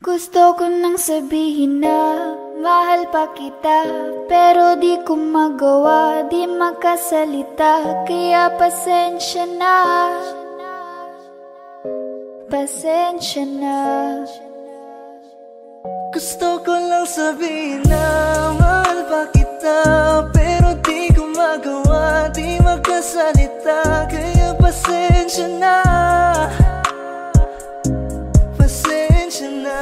Gusto ko nang sabihin na mahal pa kita, pero di ko magawa, di makasalita. Kaya pasensya na, pasensya na. Gusto ko lang sabihin na mahal pa kita, pero di ko magawa, di makasalita. Kaya pasensya na, pasensya na.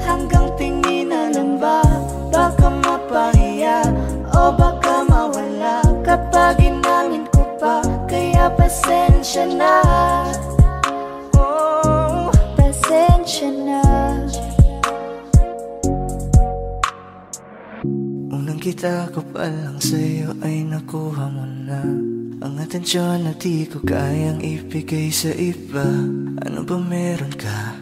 Hanggang tingin na lang ba, baka mapahiya o baka mawala kapag inangin ko pa. Kaya pasensya na, oh, pasensya na. Unang kita ko pa lang sa'yo ay nakuha mo na ang atensyon na di ko kayang ibigay sa iba. Ano ba meron ka?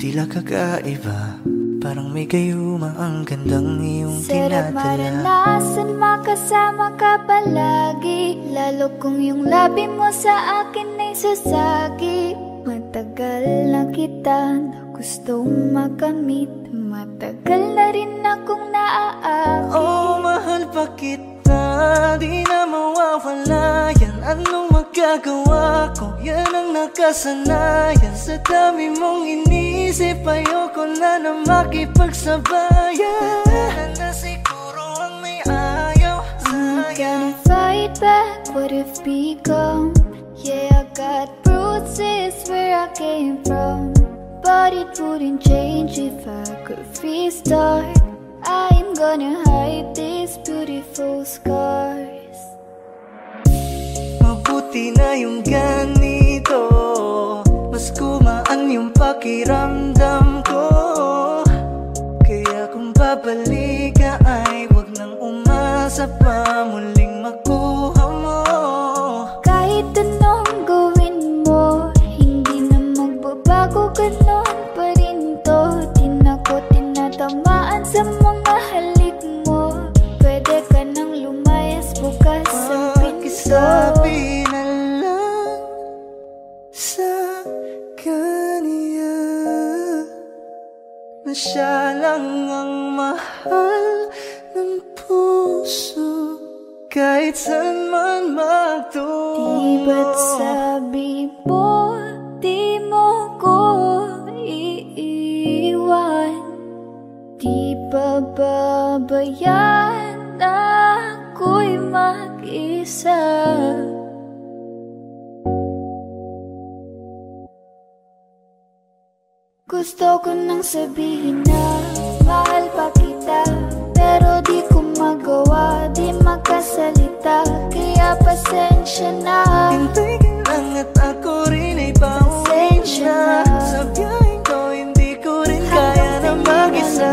Tila kakaiba, parang may gayuma ang gandang iyong Sarap tinadala. maranasan makasama ka palagi, lalo kung yung labi mo sa akin ay sasagi. Matagal na kita na gustong makamit, matagal na rin akong naaakit. Oh, mahal pa kita, di na mawawala yan. Anong magagawa ko? Yan ang nakasanayan. Sa dami mong inisip, ayoko na na makipagsabayan. Wala na siguro ang may ayaw I'm sa'yo. gonna fight back what if become. Yeah, I got bruises where I came from, but it wouldn't change if I could restart. I'm gonna hide these beautiful scars. Mabuti na yung ganito, mas gumaan yung pakiramdam ko. Kaya kung babalik ka ay wag nang umasa pa muling makuha mo. Kahit anong gawin mo, hindi na magbabago, ganon pa rin to. Di na ko tinatamaan sa mga halik mo. Pwede ka nang lumayas bukas ang pinto. Pakisabi na lang sa kanya na siya lang ang mahal ng puso, kahit saan man magtungo. Di ba't sabi mo, di mo ko iiwan? Di ba babayaan na ako'y mag-isa? Gusto ko nang sabihin na mahal pa kita, pero di ko magawa, di makasalita. Kaya pasensya na, Hintay ka lang at ako rin ay pauwi pasensya na. na. Sa biyaheng ko hindi ko rin kaya na mag-isa.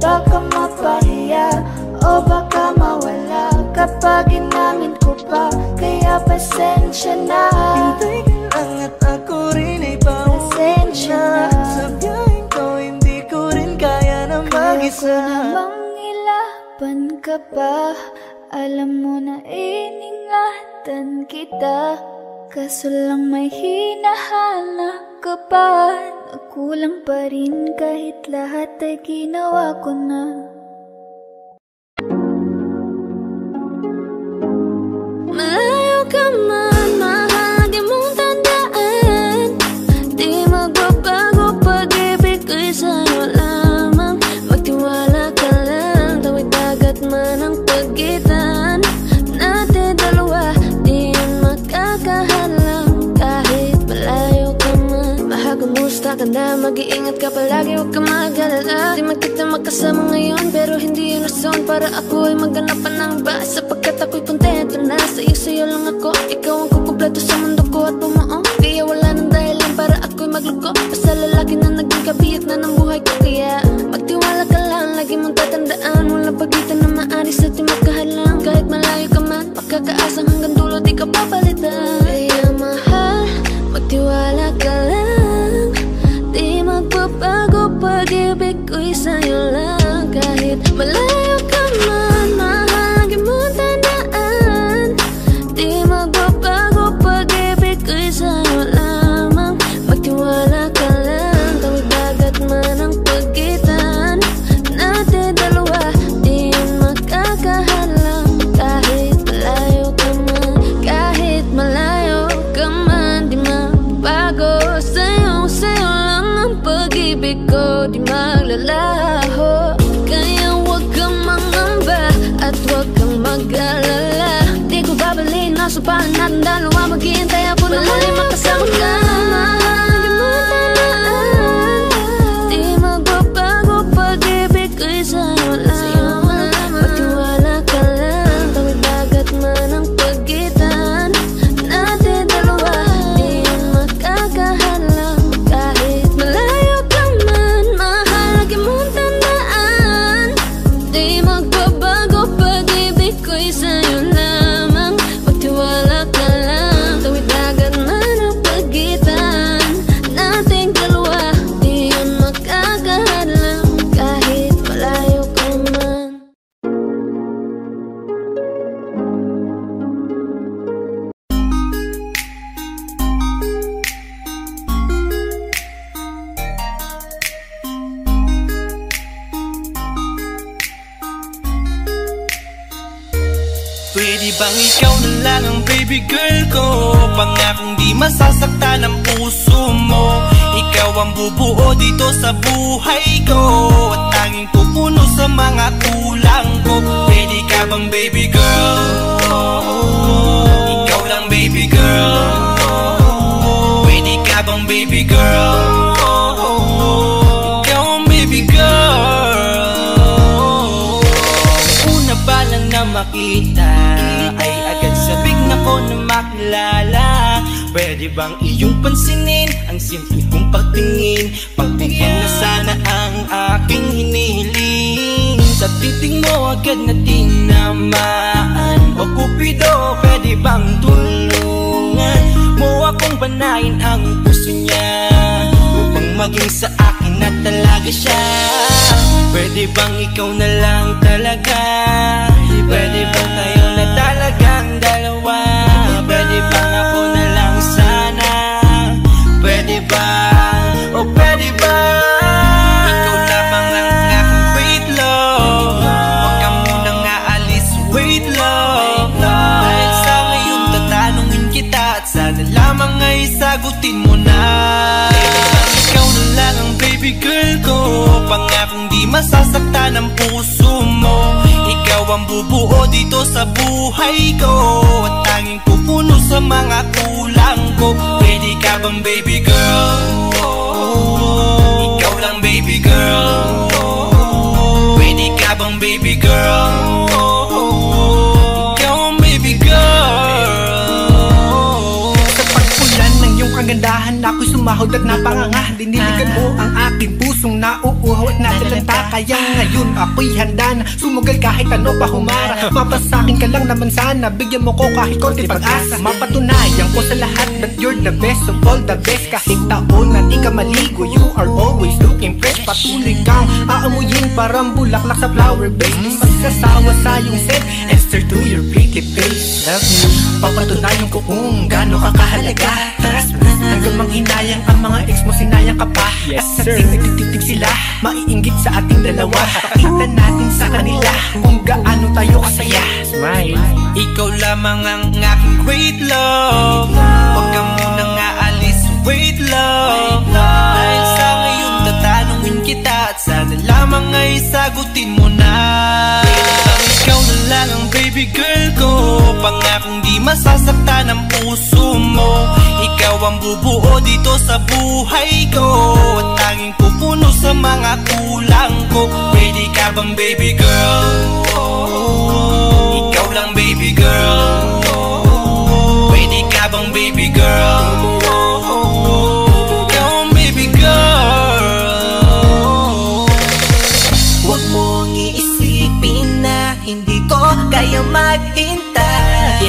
Baka mapahiya o baka mawala kapag inamin ko pa. Kaya pasensya na, Hintay ka lang at ako rin ay pauwi pasensya na. na. Sa biyaheng ko hindi ko rin kaya na Kaya ko mag-isa. namang ilaban ka pa, alam mo na iningatan kita. Kaso lang may hinahanap ka pa, nagkulang pa rin kahit lahat ay ginawa ko na. Malayo ka man, mahal, di mong tandaan. Di magbabago, pag-ibig ko'y sa'yo lamang. Magtiwala ka lang, tawid dagat man ang pagitan natin dalawa, di yun makakahalang. Kahit malayo ka man, mahagumusta ka na, mag-iingat ka palagi, huwag ka mag-alala. Di man kita magkasama ngayon, pero hindi yun rason para ako ay maghanap pa ng iba. Sapagkat ako'y kontento na, sa'yo lang ako. Ikaw ang kukumpleto sa mundo ko at bumuo. Kaya wala nang dahilan para ako'y magluko. Basta lalaki na naging kabiyak na ng buhay ko. Kaya magtiwala ka lang, lagi mong tatandaan, walang pagitan na maaari sa ating magkahalang. Kahit malayo ka man, makakaasang hanggang dulo di ka papalitan. Kaya mahal, magtiwala ka lang. Di magbabago, pag-ibig ko'y sa'yo lang. Kahit malayo ka man, mahal, lagi mong tandaan. Di magbabago, pag-ibig ko'y sa'yo lamang. Magtiwala ka lang, di maglalaho. Kaya huwag kang mangamba at huwag kang mag-alala. Di ko babalik na supahan natin dalawa, maghihintay ako na muli makasama ka. Lagi mo tandaan, di magbabago pag-ibig ko'y sa'yo lamang. Magtiwala ka lang, tawid dagat man ang pagitan natin dalawa, di yan makakahalang. Kahit malayo ka man, mahal, lagi mong tandaan, di magbabago pag-ibig ko'y sa'yo lamang. Magtiwala ka lang, tawid dagat man ang pagitan nating dalawa, di yan makakahalang. Kahit malayo ka man. Pwede bang ikaw na lang ang baby girl ko? Pangakong di masasaktan ang puso mo. Ikaw ang bubuo dito sa buhay ko, at tanging pupuno sa mga kulang ko. Pwede ka bang baby girl? Ikaw lang baby girl. Pwede ka bang baby girl? Ikaw ang baby girl. Una pa lang na makita ay agad sabik na ko na makilala. Pwede bang iyong pansinin ang simple kong pagtingin? Pagbigyan na sana ang aking hinihiling. Sa titing mo agad na tinamaan. O Cupido, pwede bang tulungan mo akong banayin ang puso niya, upang maging sa akin na talaga siya? Pwede bang ikaw na lang talaga? Pwede bang tayo na talagang dalawa? Pwede bang ako na lang sana? Pwede ba? O pwede ba? Ikaw lamang ang aking wait love. Huwag ka munang aalis, wait love. Dahil sa ngayon tatanungin kita, at sana lamang ay sagutin mo na. Ikaw na lang ang baby girl ko, pangakong di masasaktan ang puso mo. Ikaw ang bubuo dito sa buhay ko, at tanging pupuno sa mga kulang ko. Pwede ka bang baby girl? Ikaw lang baby girl. Pwede ka bang baby girl? Ikaw ang baby girl. Sa pagpulan ng iyong kagandahan, ako'y sumahod at napanganga. Diniligan mo ang aking pusong nauuhaw at natalanta. Kaya ngayon ako'y handa na sumugal kahit ano pa humara. Mapasakin ka lang naman sana, bigyan mo ko kahit konti pag-asa. Mapatunayan ko sa lahat that you're the best of all the best. Kahit taon na di ka maligo, you are always looking fresh. Patuloy kang aamuyin parang bulaklak sa flower base. Di magsasawa sa iyong scent and stir to your pretty face. Love you, papatunayan ko kung gaano ka kahalaga. Trust me, hanggang manghinayang ang mga ex mo, sinayang ka pa. Yes, at sir. sa nagtitig sila, maiinggit sa ating dalawa. Pakita natin sa kanila kung gaano tayo kasaya. Smile. Ikaw lamang ang aking great love. Huwag ka munang aalis, wait love. Dahil sa ngayon tatanungin kita, at sana lamang ay sagutin mo na. Ikaw na lang ang baby girl ko, pangakong di masasaktan ang puso mo. Ikaw ang bubuo dito sa buhay ko, at tanging pupuno sa mga kulang ko. Pwede ka bang baby girl? Ikaw lang baby girl. Pwede ka bang baby girl? Ikaw ang baby girl. Huwag mong iisipin na hindi ko kaya maghintay.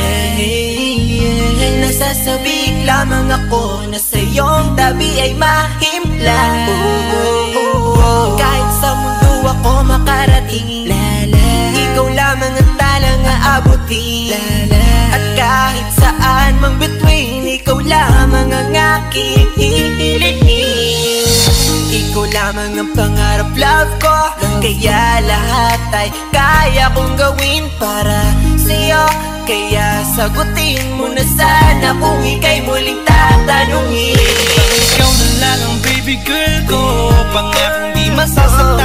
Nasasabik lamang ako na sa iyong tabi ay mahimpla. Kahit sa mundo ako makarating, ikaw lamang ang talang aabutin. At kahit saan mang between, ikaw lamang ang aking hihilihin. Ikaw lamang ang pangarap, love ko. Kaya lahat ay kaya kong gawin para sa'yo. Kaya sagutin mo na sana kung ika'y muling tatanungin. Ikaw na lang ang baby girl ko, pangakong di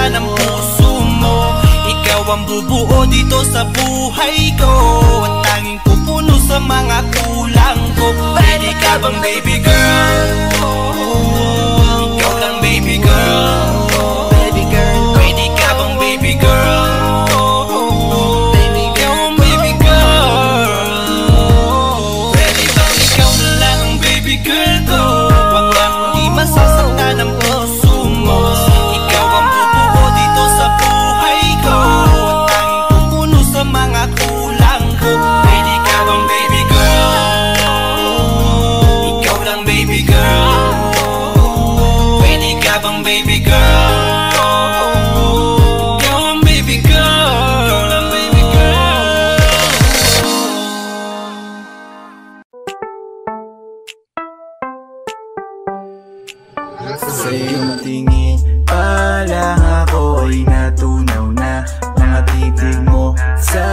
masasaktan ang puso mo. Ikaw ang bubuo dito sa buhay ko, at tanging pupuno sa mga kulang ko. Pwede ka bang baby girl? Ikaw lang baby girl. Baby girl, pwede ka bang baby girl? Baby girl, baby girl. Pwede bang ikaw na lang ang baby girl ko? Wag lang di masasaktan ang puso mo. Ikaw ang bubuo dito sa buhay ko, at tanging pupuno sa mga kulang ko. Pwede ka bang baby girl? Ikaw lang baby girl. Pwede ka bang baby girl? Ikaw ang baby girl. Ikaw lang baby girl. Sa iyong tingin pa lang ako ay natunaw na. Mga titig mo sa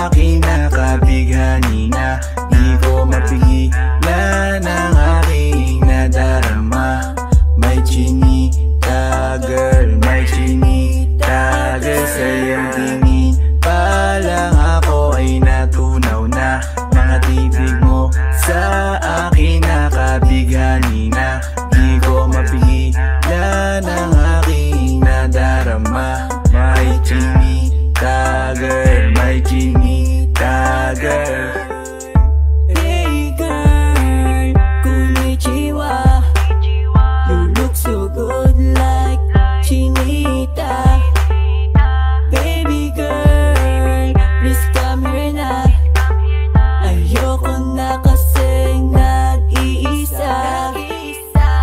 akin nakabighani na. Di ko mapigilan ang aking nadarama. May chinita girl, may chinita girl. Sa iyong tingin pa lang ako ay natunaw na. Mga titig mo sa akin nakabighani na. Di ko mapigilan ang aking nadarama. May chinita girl, may chinita girl. Hey girl, konnichiwa. You look so good like chinita. Baby girl, please come here na. Ayoko na kasing nag-iisa.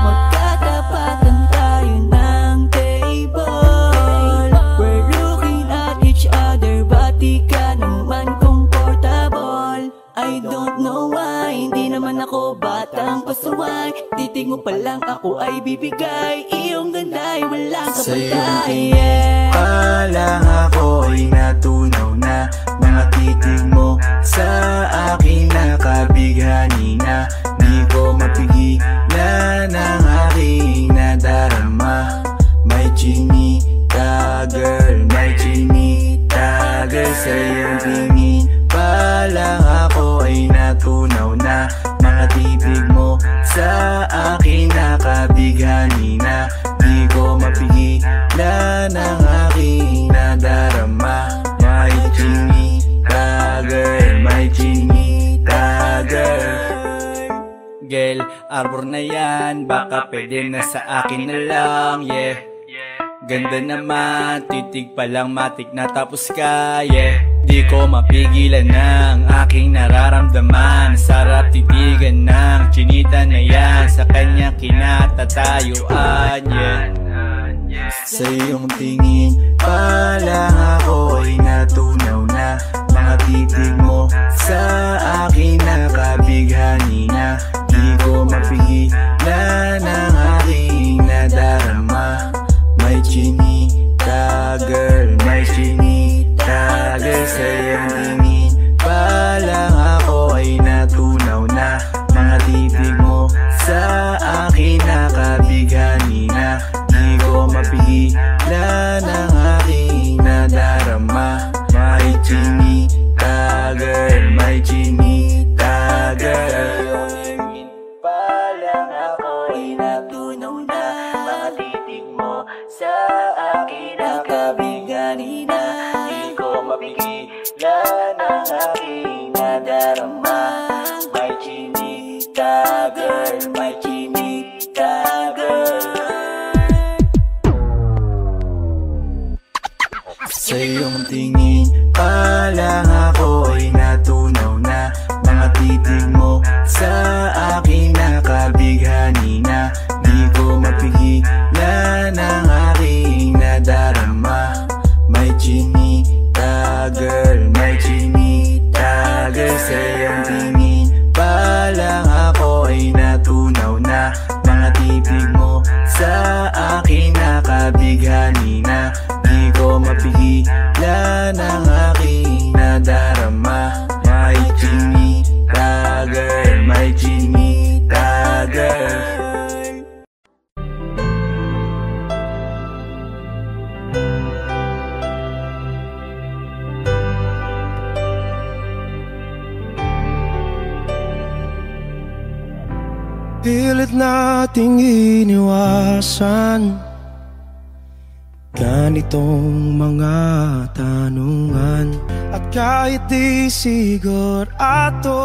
Magkatapatan tayo ng table. We're looking at each other, but di ka naman comfortable. I don't know why, hindi naman ako batang pasuway. Titig mo pa lang ako ay bibigay. Iyong ganda ay walang Sa iyong kapatay. tingin pa lang ako ay natunaw na. Mga titig mo sa akin nakabighani na. Di ko mapigilan ang aking nadarama. May chinita girl, may chinita girl. Sa iyong tingin pa lang ako ay natunaw na. Mga titig mo sa akin nakabighani na. Di ko mapigilan ang aking nadarama. May chinita girl, may chinita girl. Girl, arbor na yan, baka pwede na sa akin na lang, yeah. Ganda naman, titig pa lang matik na tapos ka, yeah. Di ko mapigilan ng aking nararamdaman. Sarap titigan ng chinita na yan, sa kanya kinatatayuan, yeah. Sa iyong tingin pa lang ako ay natunaw na. Mga titig mo sa akin nakabighani na. Di ko mapigilan ang aking nadarama. May chinita girl, may chinita girl. Sa iyong tingin pa lang ako ay natunaw na. Mga titig mo sa akin nakabighani na. Di ko mapigilan ang aking nadarama. May chinita girl, may chinita girl. Pa lang ako ay natunaw na. Mga titig mo sa akin nakabighani na. Di ko mapigilan ang aking nadarama. May chinita girl, may chinita girl. Sa iyong tingin pa lang ako ay natunaw na. Mga titig mo sa akin nakabighani na. Di ko mapigilan ang aking nadarama. May chinita girl, may chinita girl. Sa iyong tingin pa lang ako ay natunaw na. Mga titig mo sa akin nakabighani na. Di ko mapigilan ang aking nadarama. May chinita girl, may chinita girl. Pilit nating iniwasan ganitong mga tanungan. At kahit di sigurado,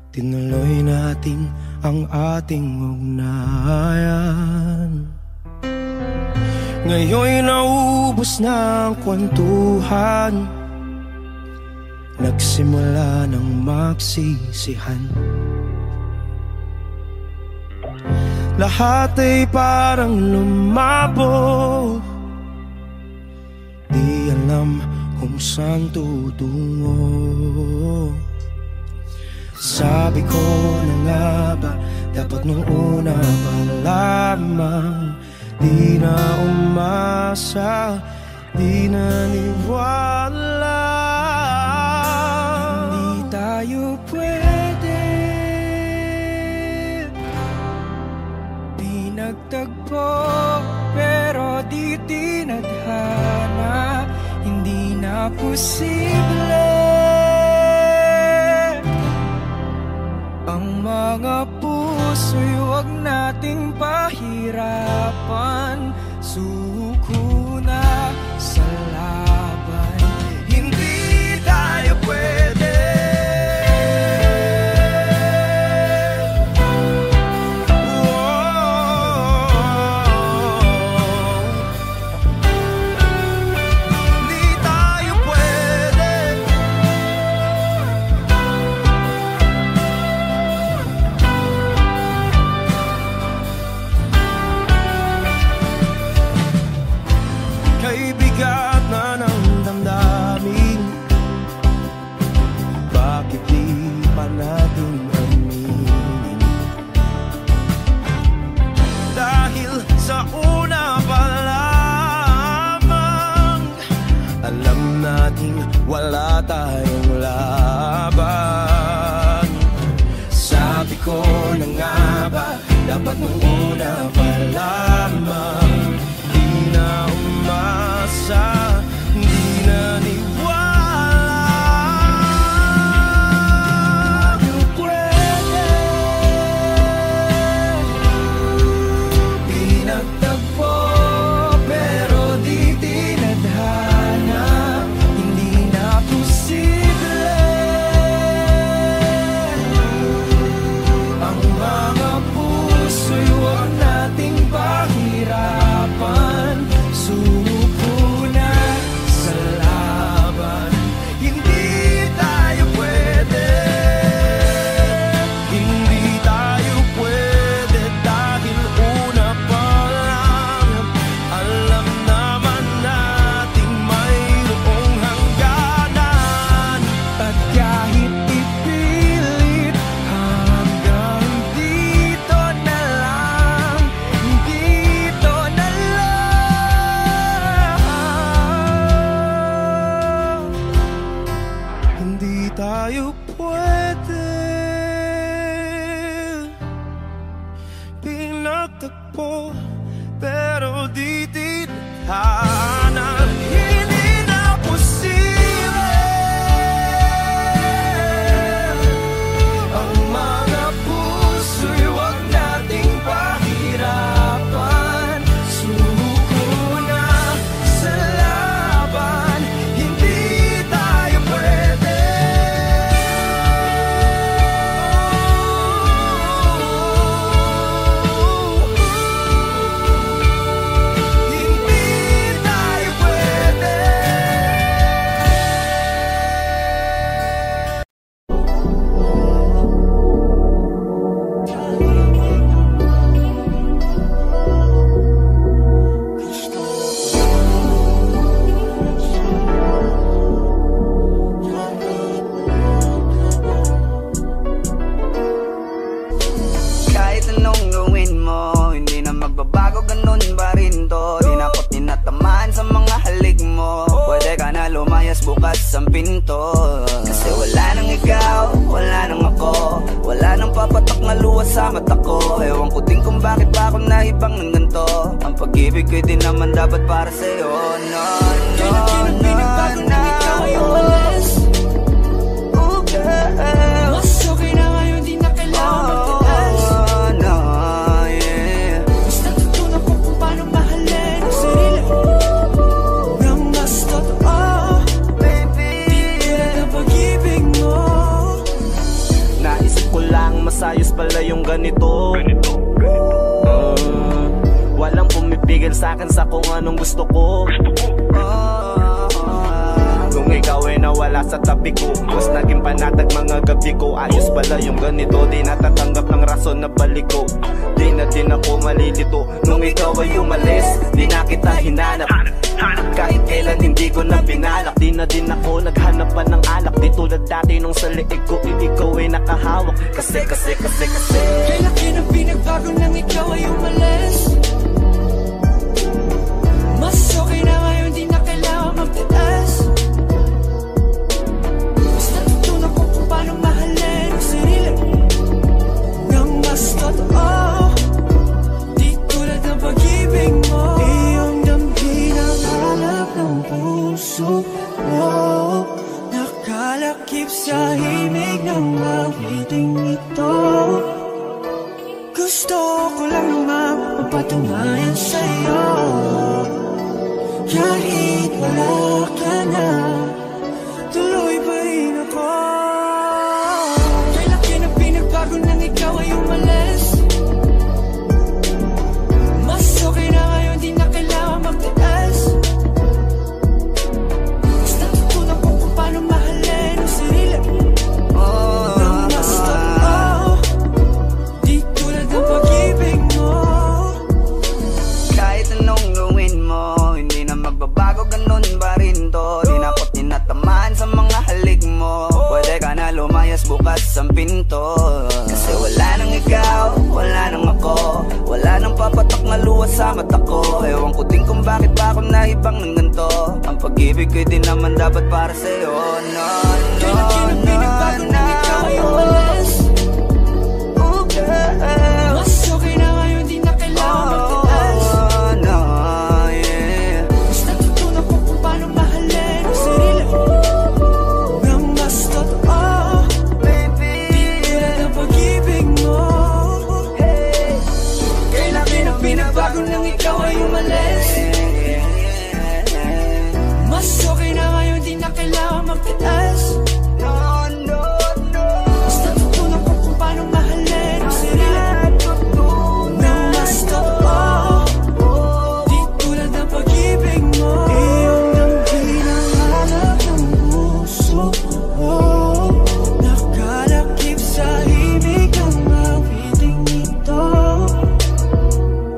tinuloy natin ang ating ugnayan. Ngayon'y naubos na ang kwentuhan, nagsimula ng magsisihan. Lahat ay parang lumabo, di alam kung saan tutungo. Sabi ko na nga ba, dapat nung una pa lamang, di na umasa, di naniwala. Hindi tayo pwede pinagtagpo, pero di tinadhana. Hindi na posible ang mga puso'y huwag nating pahirapan. Suko na sa laban, hindi tayo pwede. Wala tayong laban. Sabi ko na nga ba, dapat nung una pa lamang, di na umasa, di na niwala. Tayo pwede pinagtagpo, pero di tinadhana. Ang mga puso'y huwag nating pahirapan. Suko na sa laban, hindi tayo pwede. Hindi tayo pwede dahil una pa lang alam naman nating mayroong hangganan. At kahit ipilit hanggang dito na lang, dito na lang, hindi tayo pwede pinagtagpo, pero di tinadhana. Hindi na posible ang mga puso'y huwag nating pahirapan. Suko na sa laban, hindi tayo pwede. Hindi tayo pwede. Kahit anong gawin mo, hindi na magbabago, ganun pa rin to. Di na ako tinatamaan sa mga halik mo. Pwede ka na lumayas, bukas ang pinto. Kasi wala nang ikaw, wala nang ako, wala nang papatak na luha sa mata ko. Ewan ko din kung bakit pa ako naibang ng ganito. Ang pag-ibig ko'y di naman dapat para sa'yo. No, no, no, no. Ooh, girl. Mas okay na ngayon, di na kailangan magtala. sa'kin sa kung anong gusto ko. Nung ikaw ay nawala sa tabi ko, mas naging panatag mga gabi ko. Ayos pala yung ganito, di natatanggap ng rason na balik ko. Di na din ako malilito. Nung ikaw ay umalis, di na kita hinanap. Kahit kailan hindi ko na pinalak. Di na din ako naghanap pa ng alak. Di tulad dati nung sa liig ko, ikaw ay nakahawak. Kasi kailan kinang pinagbago nang ikaw ay umalis? Mas okay na ngayon, di na kailangan magtiis. Mas natutunan ko kung paano mahalin ang sarili nang mas totoo. Di tulad ng pag-ibig mo. Iyong damhin ang hanap ng puso mo. Nakalakip sa himig ng awiting ito. Gusto ko lang naman mapatunayan sa'yo. Kahit wala ka na, tuloy pa rin ako. Kailan kinang pinagbago nang ikaw ay umalis? Mas okay na ngayon, di na kailangan magtiis. Mas natutunan ko kung paano mahalin ang sarili nang mas totoo. Di tulad ng pag-ibig mo. Kahit anong gawin mo, hindi na magbabago, ganun pa rin to. Di na ako tinatamaan sa mga halik mo. Pwede ka na lumayas, bukas ang pinto. Kasi wala nang ikaw, wala nang ako. Wala nang papatak na luha sa mata ko. Ewan ko din kung bakit ba ako naibang ng ganito. Ang pag-ibig ko'y di naman dapat para sa'yo. No, Kailan kinang pinagbago nang ikaw ay umalis? Mas okay na ngayon, di na kailangan magtiis. Mas natutunan ko kung paano mahalin ang sarili nang mas totoo. Di tulad ng pag-ibig mo. Kailan kinang pinagbago nang ikaw ay umalis? Mas okay na ngayon, di na kailangan magtiis. Mas natutunan ko kung paano mahalin ang sarili nang mas totoo. Di tulad ng pag-ibig mo. Iyong damhin ang hanap ng puso mo. Nakalakip sa himig ng awiting ito.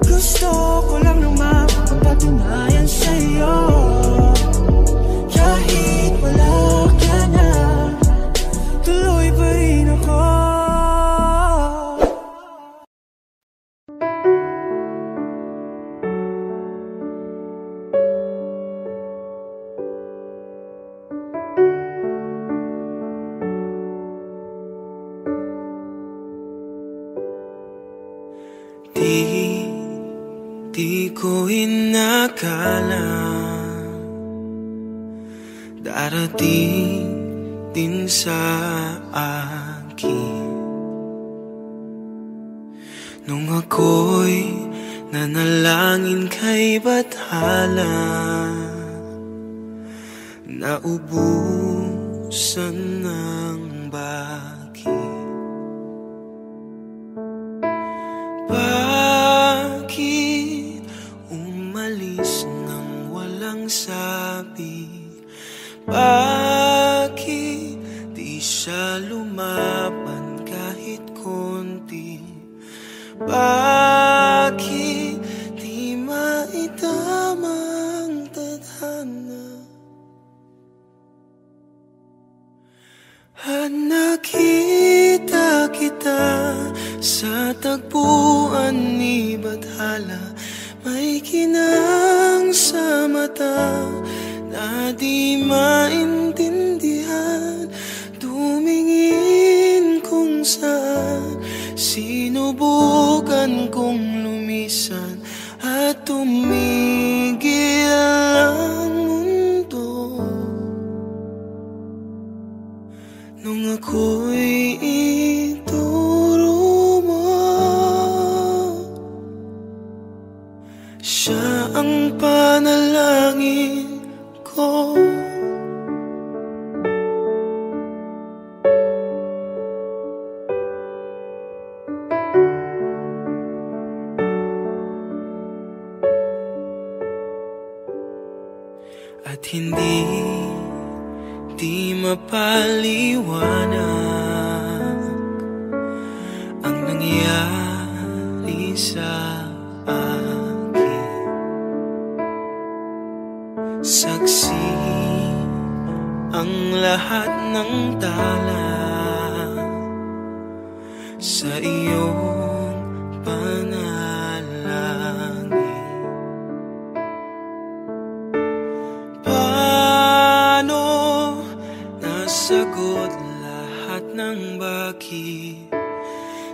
Gusto ko lang naman mapatunayan sa'yo. Kahit wala ka na, tuloy pa rin ako. Di ko inakala darating din sa akin nung ako'y nanalangin kay Bathala. Naubusan ng bakit. Bakit umalis nang walang sabi? Bakit di siya lumaban kahit konti? Bakit di maitamang tadhana? At nakita kita sa tagpuan ni Bathala. May kinang sa mata na di maintindihan. Tumingin kung saan sinubukan kong lumisan at tumigil ang mundo. Nung ako'y ituro mo, siya ang panalangin ko. at hindi di mapaliwanag ang nangyari sa akin. Saksi ang lahat ng tala sa iyong panalangin. Paano nasagot lahat ng bakit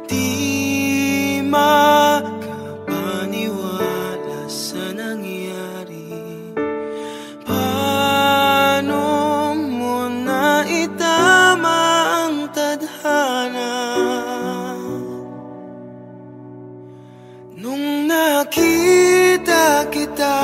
di makapaniwala sa nangyari? Paano mo na itama ang tadhana nung nakita kita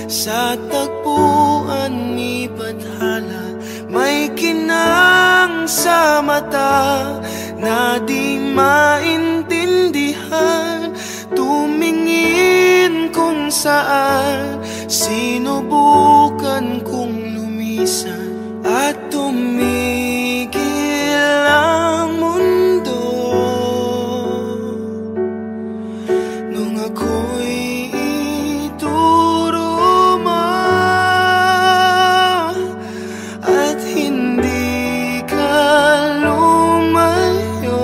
sa tagpuan ni Bathala? May kinang sa mata na di maintindihan, tumingin kung saan, sinubukan kong lumisan at tumigil ang mundo nung ako'y ituro mo at hindi ka lumayo,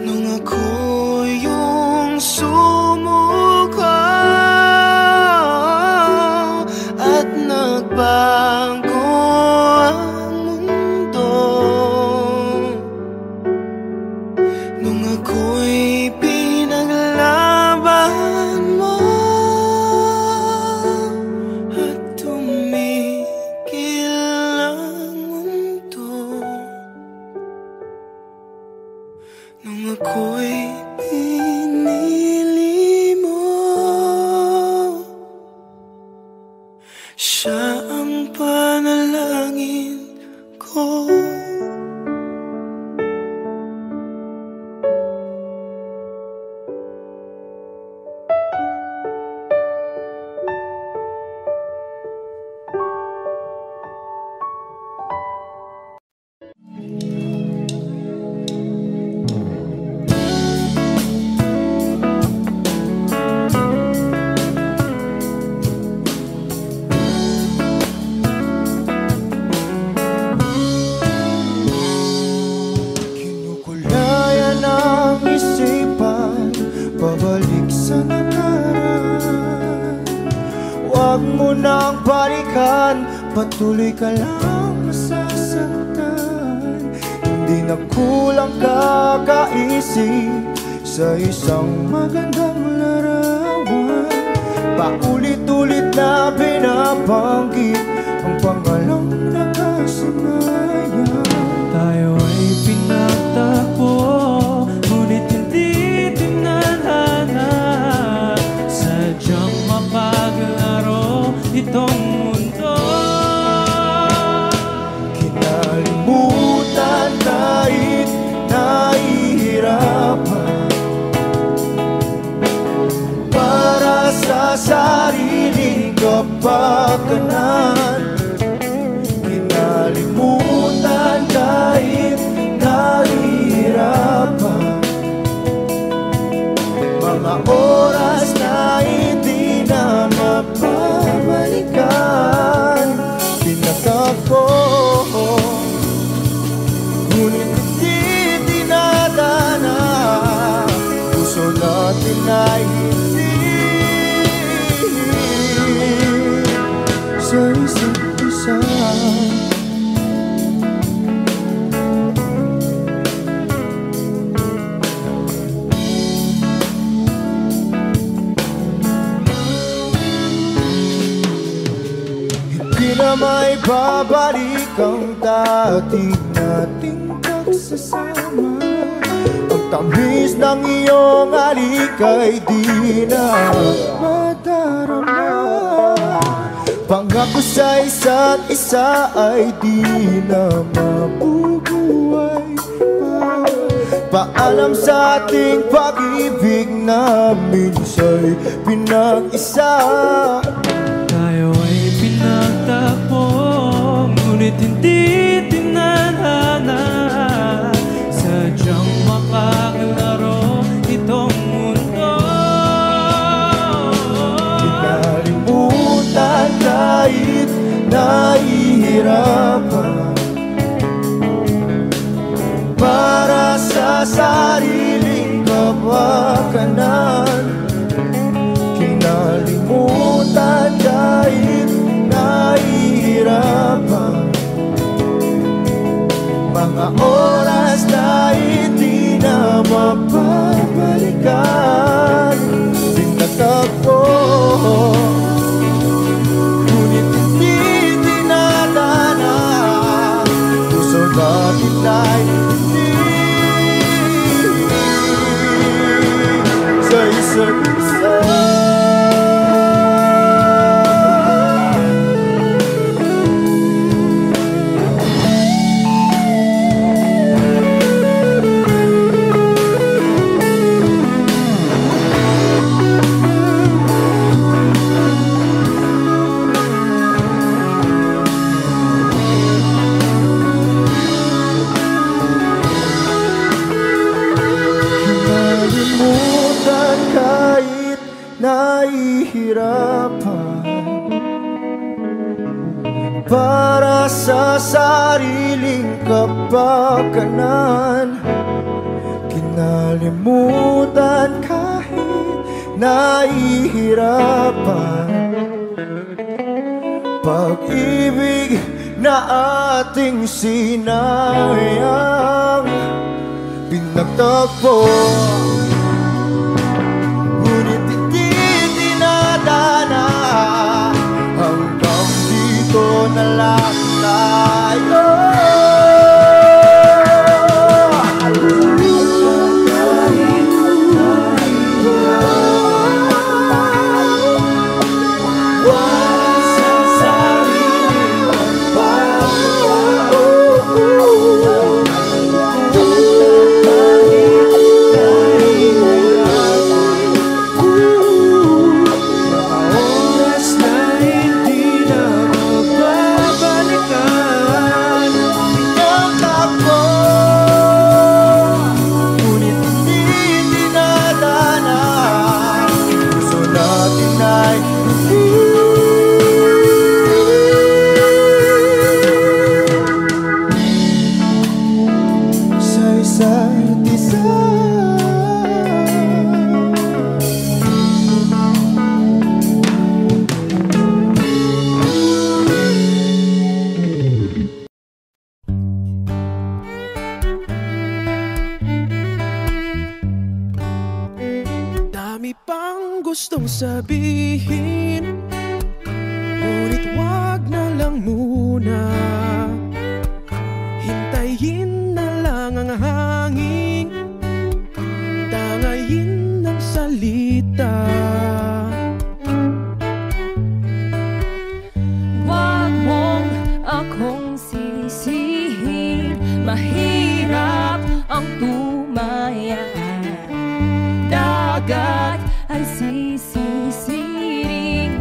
nung ako yung sumuko at nagbago ang mundo, nung ako'y pinaglaban mo at tumigil ang mundo, nung ako'y pinili mo. Siya ang panalangin ko. Kinukulayan ang isipan, pabalik sa nakaraan. Huwag mo nang balikan, patuloy ka lang masasaktan. Hindi na kulang kakaisip sa isang magandang larawan. Paulit-ulit na binabanggit ang pangalang nakasanayan. Tayo ay pinagtagpo, ngunit hindi tinadhana. Sadyang mapaglaro itong mundo. Kinalimutan kahit nahihirapan para sa sariling kapakanan. Kinalimutan kahit nahihirapan mga oras na hindi na mapabalikan. Pinatagpo, ngunit hindi dinadana. Puso natin ay hindi sa isa't isa. Hindi na may babalik ang dati nating pagsasama. Ang tamis ng iyong halik ay di na madarama. Pangako sa isa't isa ay di na mabubuhay pa. Nagpaalam sa ating pag-ibig na minsa'y pinag-isa. Tayo ay pinagtagpo, ngunit hindi tinadhana. Sadyang makakalaro itong mundo. Kinalimutan kahit nahihirapan, para sa sariling kapakanan. Kinalimutan kahit nahihirapan, mga oras na hindi na mapabalikan. Pinagtagpo, ngunit hindi dinadana. Puso natin ay hindi sa isa't isa. Kinalimutan kahit nahihirapan, para sa sariling kapakanan. Kinalimutan kahit nahihirapan, pag-ibig na ating sinayang. Pinagtagpo, ngunit hindi dinadana. Hanggang dito na lang tayo. Gustong sabihin, ngunit wag na lang muna. Hintayin na lang ang hangin, tangayin ng salita. Wag mong akong sisihin, mahirap ang tumaya. Dagat ay sisisiring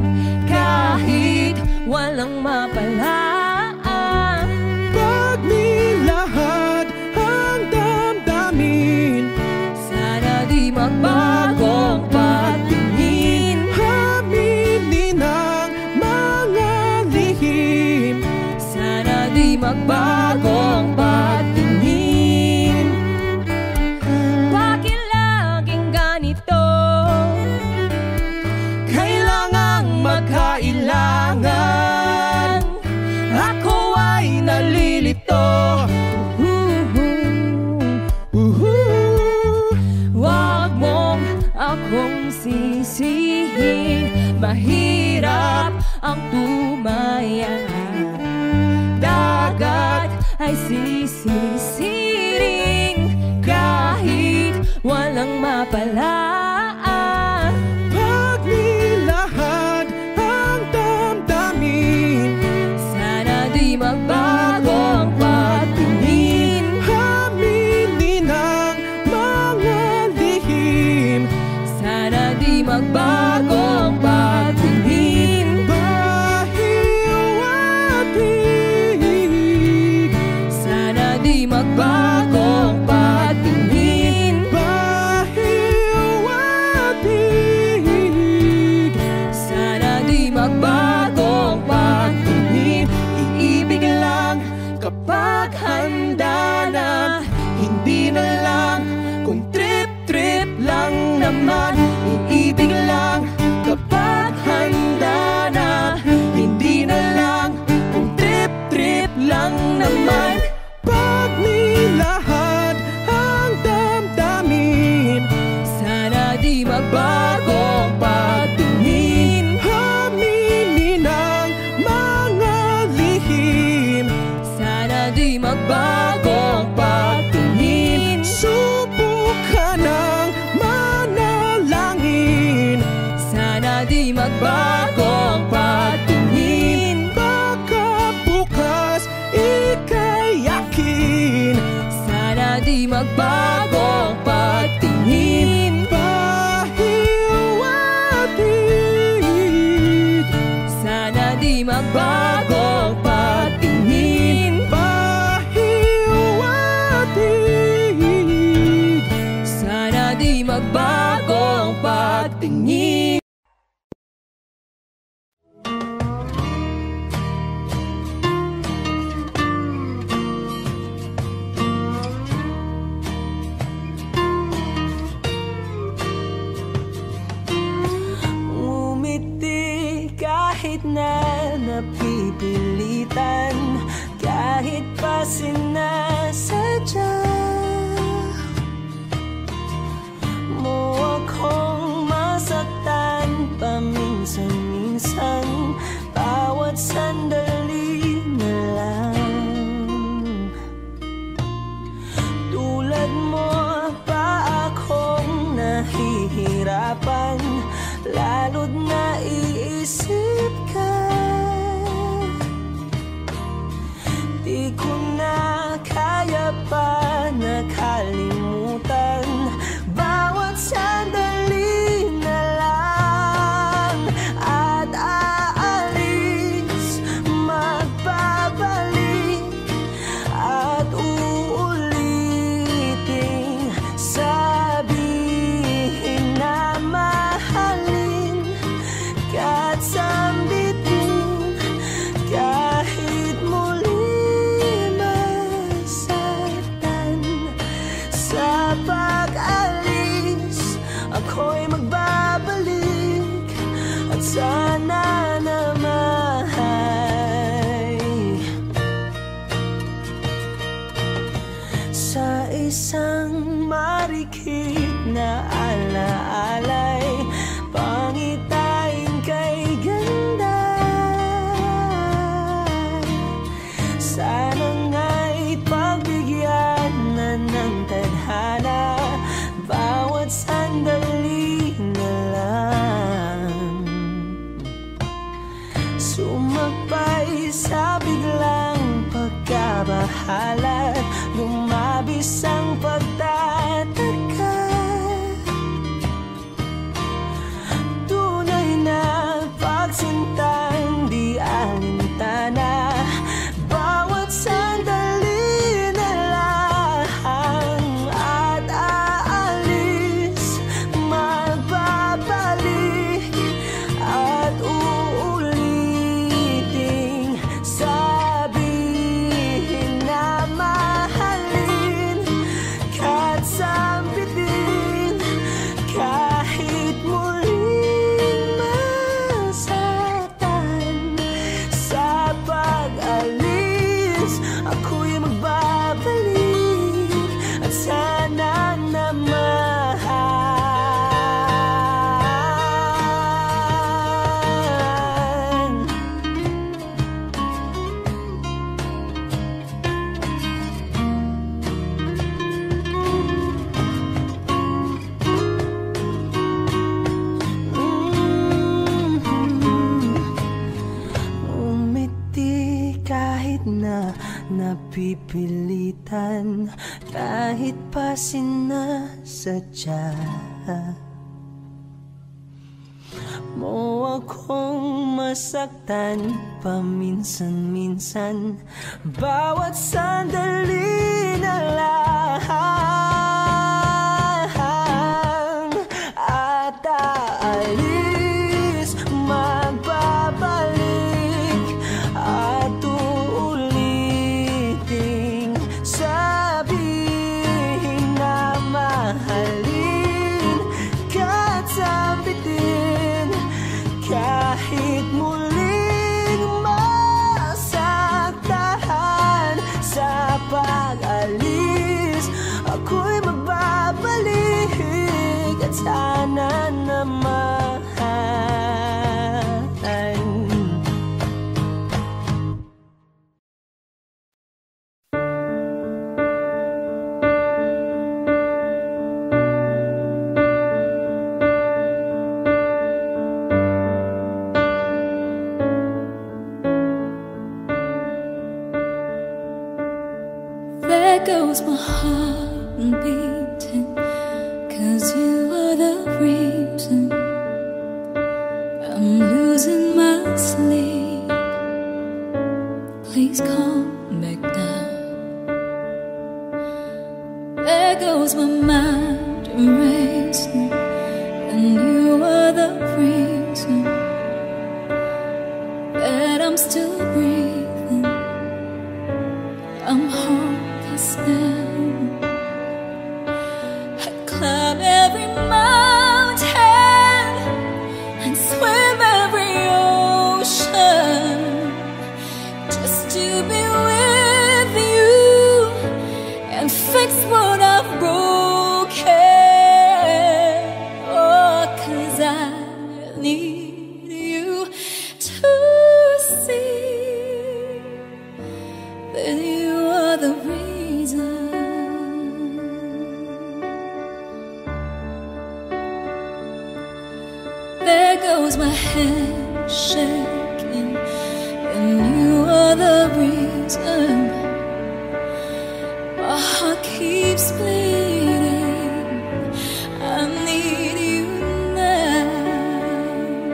kahit walang mapalaan. Pag nilahad ang damdamin, sana di magbagong pagtingin. Aminin ang mga lihim, sana di magbagong pagtingin. Bakit laging ganito? Magkailangan, ako ay nalilito. Wag mong akong sisihin, mahirap ang tumaya. Dagat ay sisisiring kahit walang mapalaan. Pag nilahad ang damdamin, sana di magbago ang pagtingin. aminin ang magbagong pagtingin. Pahiwatig, sana di magbagong pagtingin. Pahiwatig, Sana di magbagong pagtingin. iibig lang kapag handa na, hindi na lang kung trip-trip lang naman. Iibig lang kapag handa na, hindi na lang kung trip-trip lang naman. Pag nilahad ang damdamin, Sana di magbagong pagtingin. aminin ang mga lihim, Sana di magbagong pagtingin. subukan ng manalangin. Sana di magbagong pagtingin. Baka bukas ika'y yakin, Sana di magbagong pagtingin. pahiwatig, Sana di magbagong pagtingin. pahiwatig. Sana di magbagong pagtingin. Umiti kahit na napipilitan, kahit pa sinasadya mo akong masaktan paminsan-minsan, bawat sandali na lang. Tulad mo pa akong nahihirapan, lalo't naiisip ka. Di ko na kaya pa nakalimutan, bawat sandali na lang. At aalis, magbabalik, at uulitin, sabihin na mahalin ka't sambitin, kahit muli masaktan. Sa pag-alis, ako'y magbabalik, at sana naman sa isang marikit na alaalay, pangitain kay ganda. Sana nga'y pagbigyan na ng tadhana, bawat sandali na lang. Sumakbay sa biglang pagkabahala, lumabis ang pagtataka. Tunay na pagsintang di alintana, bawat sandali na lang. At aalis, magbabalik, at uulitin, sabihin na mahalin ka't sambitin, kahit muling masaktan. Sa pag-alis, ako'y magbabalik, at sana naman umiti kahit na napipilitan, kahit pa sinasadya Ayokong masaktan paminsan-minsan, bawat sandali na lang. At aalis, magbabalik, at uulitin, sabihin na mahalin ka't sambitin, kahit muling masaktan. Sa pag-alis, ako'y magbabalik at sana naman There goes my heart beating, 'cause you are the reason I'm losing my sleep. Please come back now. There goes my mind racing, and you are the reason that I'm still breathing. I'm hopeless now. I'd climb every mountain and swim every ocean just to be with you and fix what I've broken. Oh, 'cause I need you to see that you are the reason. There goes my head shaking, and you are the reason. My heart keeps bleeding. I need you now.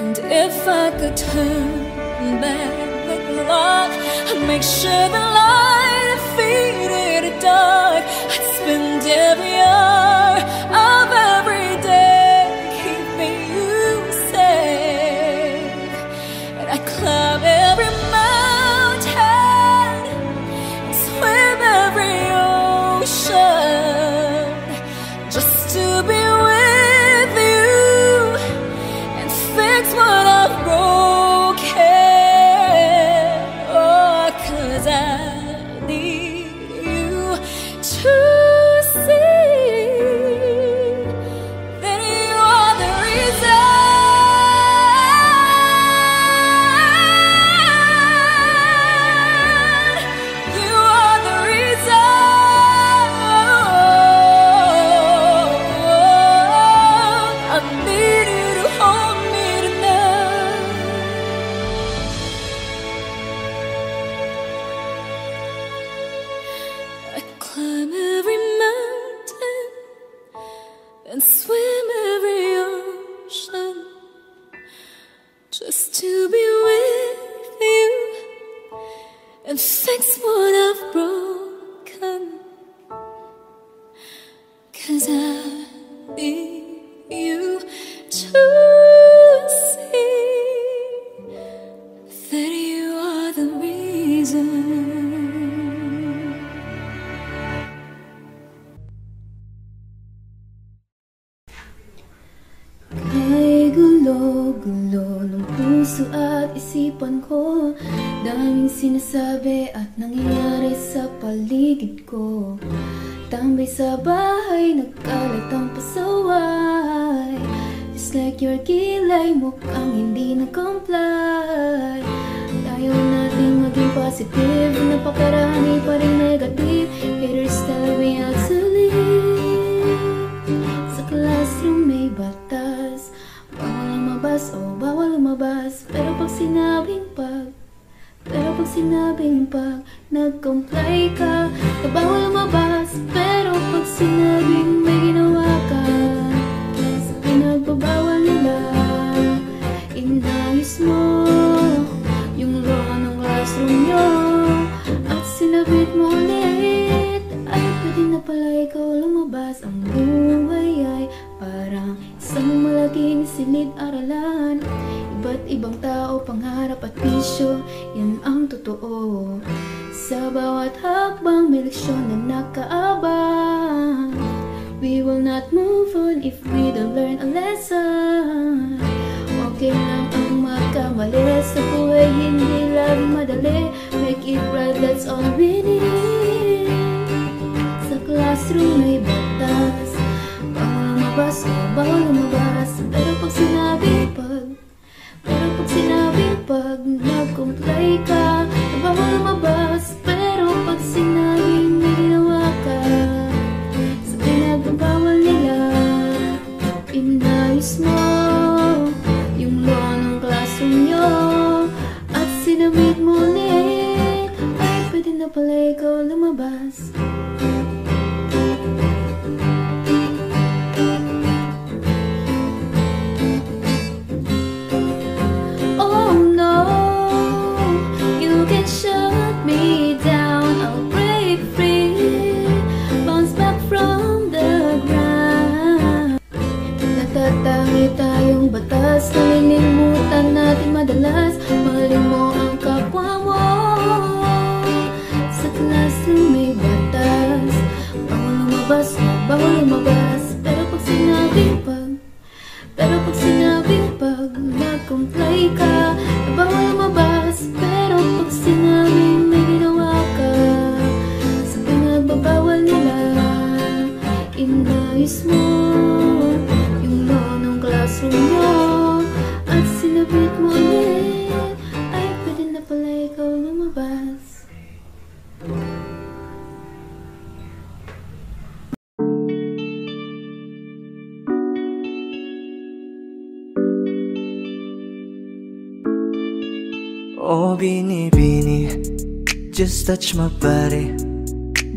And if I could turn back the clock, I'd make sure the light defeated the dark. I'd spend every hour of every day keeping you safe. And I'd climb every mountain and swim every ocean just to be with you and fix what I've broken. Oh, 'cause I need you to see that you are the reason. You are the reason. I need you to hold me tonight. I'd climb every mountain and swim every ocean just to be with you and fix what I've broken. 'Cause I need you to see that you are the reason. Ay gulo-gulo ng puso at isipan ko, daming sinasabi at nangyayari sa paligid ko. Tambay sa bahay, nagkalat ang pasaway. Just like your kilay, mukhang hindi nag-comply. Ayaw natin maging positive, napakarami pa rin negative. Haters tell me how to live. Sa classroom may batas, bawal lumabas o bawal lumabas. Pero pag sinabing nag-comply ka, na bawal lumabas. Pero pag sinabing may ginawa ka sa pinagbabawal nila, Isang malaking silid-aralan, iba't ibang tao, pangarap at bisyo, yan ang totoo. Sa bawat hakbang may leksyon na nakaabang. We will not move on if we don't learn a lesson. Okay lang ang magkamali, sa buhay hindi lang madali. Make it right, that's all we need. Sa classroom may batas, bawal lumabas. Pero pag sinabing pag nag-comply ka, bawal lumabas. Pero pag sinabing may ginawa ka, sa pinagbabawal nila, inayos mo yung law ng classroom nyo at sinabit mo ulit, ay pwede na pala ikaw lumabas. Tayong batas, nalilimutan natin madalas. Mahalin mo ang kapwa mo. Sa classroom may batas, bawal lumabas. Pero pag sinabing pag nag-comply ka, bawal lumabas. Pero pag sinabing may ginawa ka, sa pinagbabawal nila, inayos mo classroom mo at sinabit mo ulit, ay pwede na pala ikaw lumabas. Oh, Bini, just touch my body.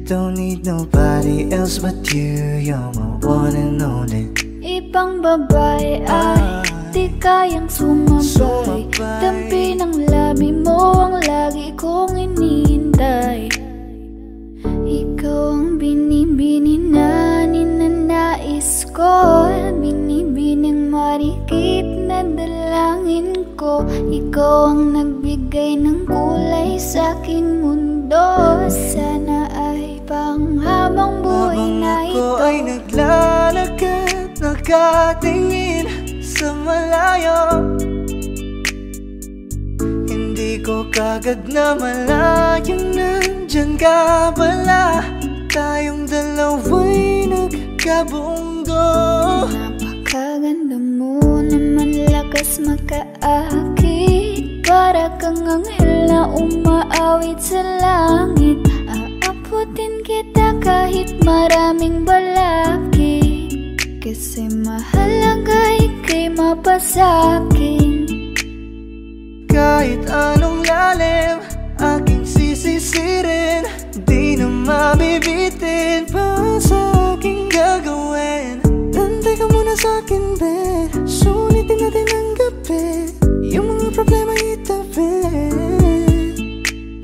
Don't need nobody else but you. You're my one and only. Ibang babae ay di kayang sumabay. Dampi ng labi mo ang lagi kong inihintay. Ikaw ang binibini na ninanais ko, binibining marikit na dalangin ko. Ikaw ang nagbigay ng kulay sa aking mundo. Sana ay panghabang buhay na ito. Habang ako ay naglalakad, nakatingin sa malayo, hindi ko kagad na malayang nandyan ka pala. Tayong dalawa'y nagkabunggo. Napakaganda mo naman, lakas makaakit. Para kang anghel na umaawit sa langit. Aabutin kita kahit maraming balakid, kasi mahalaga ika'y mapasakin. Kahit anong lalim, aking sisisirin, di na mabibitin pa sa aking gagawin. Tantay ka muna sa'kin, be, sulitin natin ang gabi, yung mga problema itabi.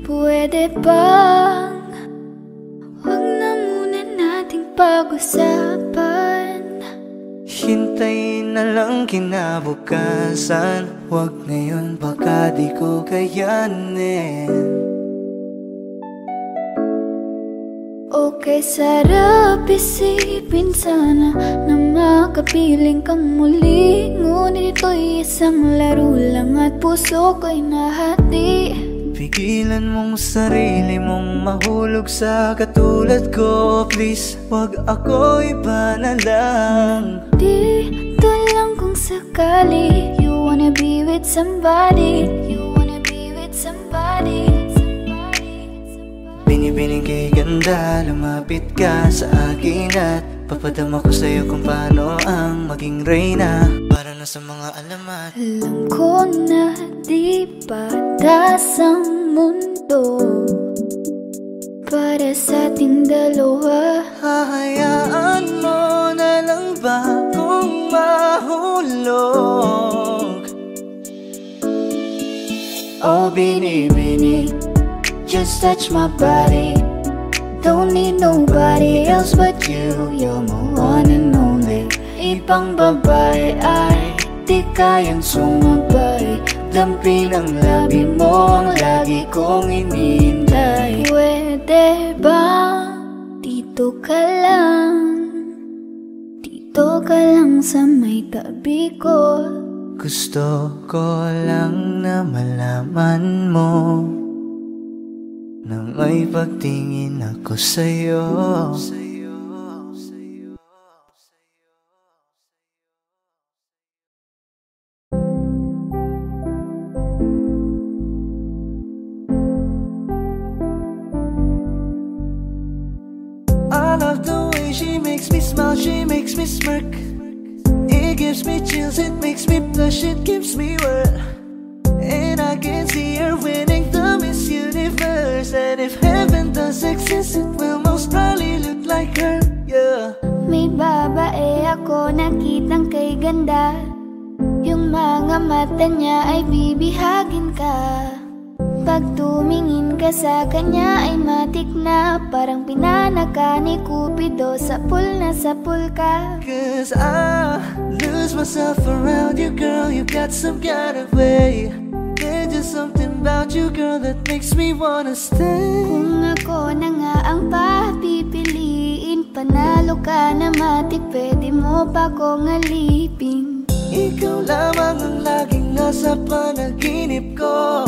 Pwede bang huwag na muna nating pag-usapan? Hintayin na lang kinabukasan, huwag ngayon baka di ko kayanin. Okay, sarap isipin sana na makapiling kang muli. Ngunit ito'y isang laro lang at puso ko'y nahati. Pigilan mong sarili mong mahulog sa katulad ko. Please, wag ako iba na lang. Dito lang kung sakali you wanna be with somebody, you wanna be with somebody. Binibining kay ganda, lumapit ka sa akin at papadama ko sa'yo kung paano ang maging reyna. Para na sa mga alamat. Alam ko na di patas ang mundo para sa ating dalawa. Hahayaan mo na lang ba kung mahulog? Oh, Bini, just touch my body. Don't need nobody else but you. You're my one and only. ibang babae ay di kayang sumabay. Dampi ng labi mo ang lagi kong inihintay. Pwede ba dito ka lang? Dito ka lang sa may tabi ko. Gusto ko lang na malaman mo na may pagtingin ako sa'yo. I love the way she makes me smile, she makes me smirk. It gives me chills, it makes me blush, it gives me world. And I can see her winning the Miss Universe. And if heaven does exist, it will most probably look like her, yeah. May babae ako nakitang kay ganda. Yung mga mata niya ay bibihagin ka. Pag tumingin ka sa kanya ay matik na. Parang pinanaka ni Cupido, sapul na sapul ka. Cause I lose myself around you, girl. You got some kind of way. There's just something about you, girl, that makes me wanna stay. Kung ako na nga ang papipiliin, panalo ka na matik, pwede mo pa kong alipin. Ikaw lamang ang laging nasa panaginip ko.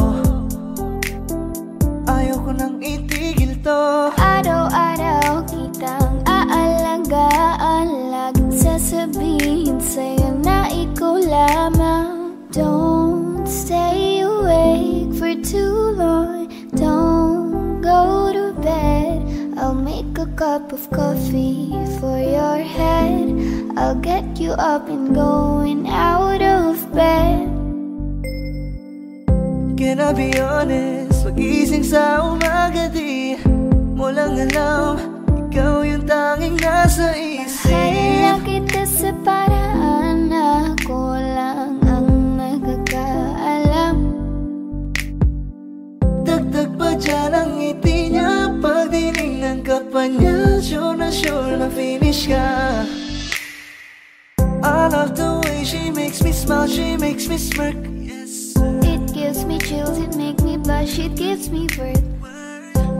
Ayaw ko nang itigil to. Araw-araw kitang aalagaan, laging sasabihin sa'yo na ikaw lamang. Don't stay awake for too long, don't go to bed. I'll make a cup of coffee for your head. I'll get you up and going out of bed. Can I be honest? Pag-ising sa umaga di mo lang alam, ikaw yung tanging nasa isip. Mahal kita sa paraan na ako lang ang nagkakaalam. Dagdag pa dyan ang ngiti niya, pag dinignan ka pa niya, sure na finish ka. I love the way she makes me smile, she makes me smirk. It gives me chills, it makes me blush, it gives me worth.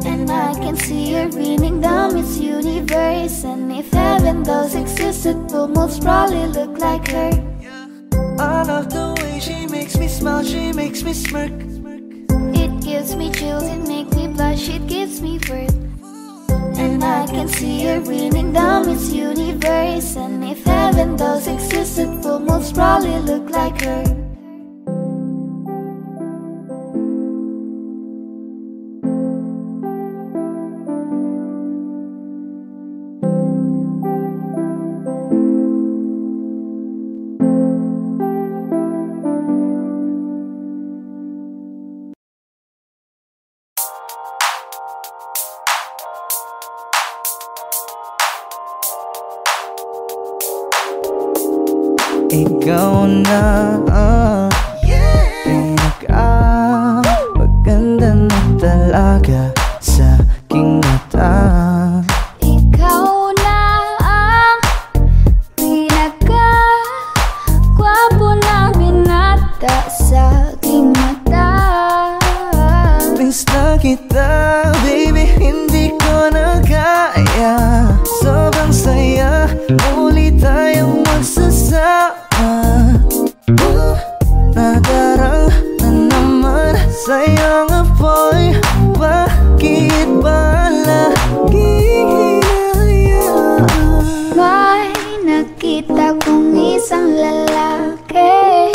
And I can see her winning the Miss Universe. And if heaven does exist, it will most probably look like her. I love the way she makes me smile, she makes me smirk. It gives me chills, it makes me blush, it gives me worth. And I can see her winning the Miss Universe. And if heaven does exist, it will most probably look like her. Ikaw na pinaka-maganda na talaga sa aking mata. Ikaw na ang pinaka-gwapo na binata sa aking mata. Miss na kita, baby, hindi ko na kaya. Sobrang saya, muli tayong magsasama. Nadarang na naman sa'yo nga boy, bakit ba laging hinahayaan? May nakita kong isang lalaki,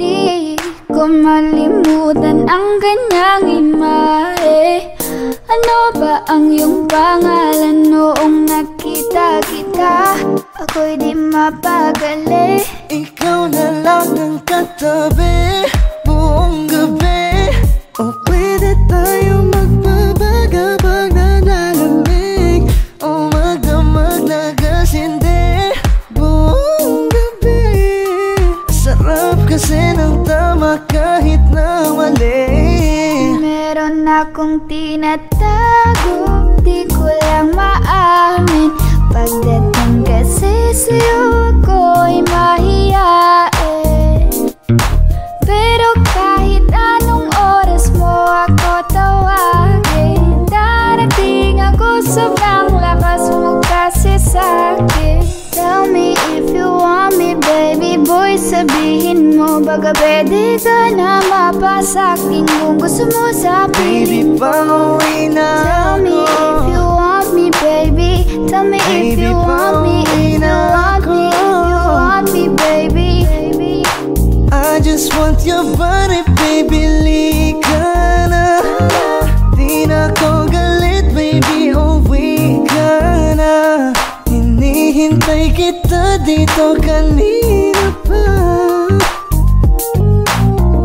di ko malimutan ang kanyang imahe. Ano ba ang iyong pangalan noong nakita kita? Ako'y di mapagali. Ikaw na lang ang katabi buong gabi. O pwede tayo magbabaga pag nanalamig, o magdamag na gasindi buong gabi. Sarap kasi ng tama kahit na mali. Meron akong tinatago, di ko lang maamin. Pagdating ka Sisiyo ako'y mahiyain, pero kahit anong oras mo ako tawagin, darating ako, sobrang lakas mo kasi sa'kin. Tell me if you want me, baby boy, sabihin mo baga pwede ka na mapasa'kin kung gusto mo sa piling ko. Pauwi na Tell me if you want me, baby. Tell me if you want me, if you want me, if you want me, baby. I just want your body, baby, lika na. Di na ko galit, baby, uwi ka na. Hinihintay kita dito kanina pa.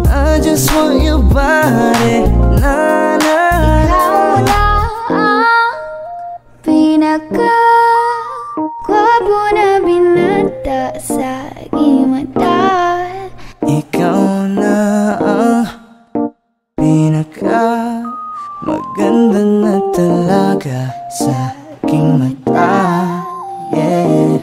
I just want your body, na na. Ikaw na ang pinaka-gwapo na binata sa aking mata. Ikaw na ang pinaka maganda na talaga sa aking mata. Yeah.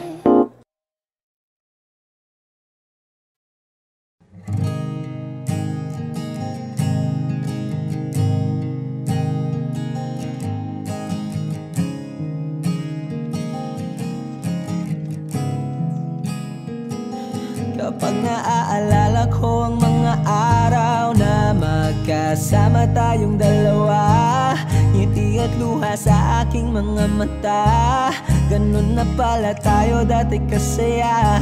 Kapag naaalala ko ang mga araw na magkasama tayong dalawa, ngiti at luha sa aking mga mata. Ganun na pala tayo dati kasaya.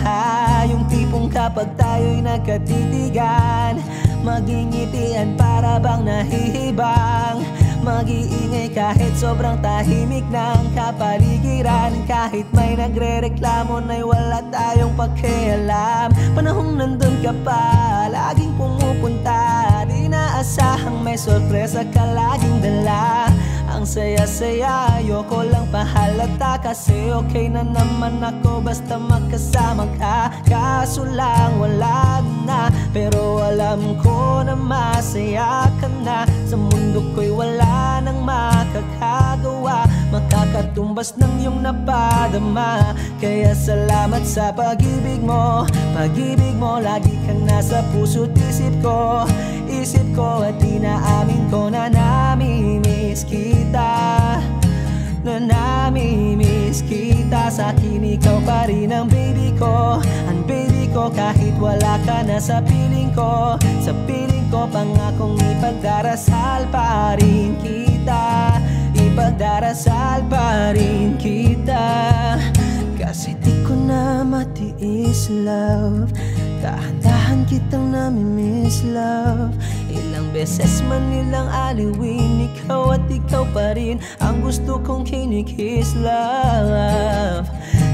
Yung tipong kapag tayo'y nagkatitigan, magingitian para bang nahihibang. Mag-iingay kahit sobrang tahimik ng kapaligiran. Kahit may nagre-reklamo na'y wala tayong pakialam. Panahong nandun ka pa, laging pumupunta. Di naasahang may sorpresa ka laging dala. Ang saya-saya, ayoko lang pahalata. Kasi okay na naman ako basta magkasama ka. Kaso lang wala na, pero alam ko na masaya ka na. Sa mundo ko'y wala nang makakagawa, makakatumbas ng iyong napadama. Kaya salamat sa pag-ibig mo. Pag-ibig mo, lagi kang nasa puso't isip ko. Isip ko at inaamin ko na namimiss kita. Na namimiss kita. Sa'kin ikaw pa rin ang baby ko. Ang baby ko kahit wala ka na sa piling ko. Sa piling ko pangakong ipagdarasal pa rin kita. Ipagdarasal pa rin kita. Kasi di ko na matiis, love. Dahan-dahan kitang namimiss, love. Ilang beses man nilang aliwin, ikaw at ikaw pa rin ang gusto kong kinikiss, love.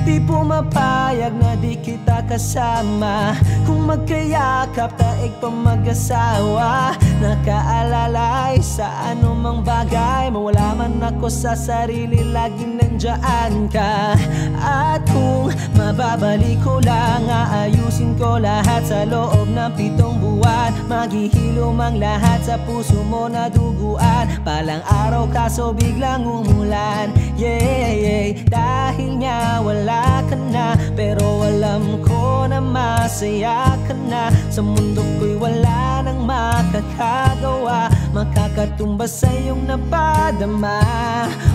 Di pumapayag na di kita kasama. Kung magkayakap taig pa mag-asawa. Nakaalalay sa anumang bagay. Mawala man ako sa sarili, laging nandiyan ka. At kung mababalik ko lang, aayusin ko lahat sa loob ng 7 buwan. Maghihilom ang lahat sa puso mo na duguan. Palang araw kaso biglang umulan. Yeah, yeah. Dahil nga wala ka na, pero alam ko na masaya ka na. Sa mundo ko'y wala nang makakagawa, makakatumbas sa iyong napadama.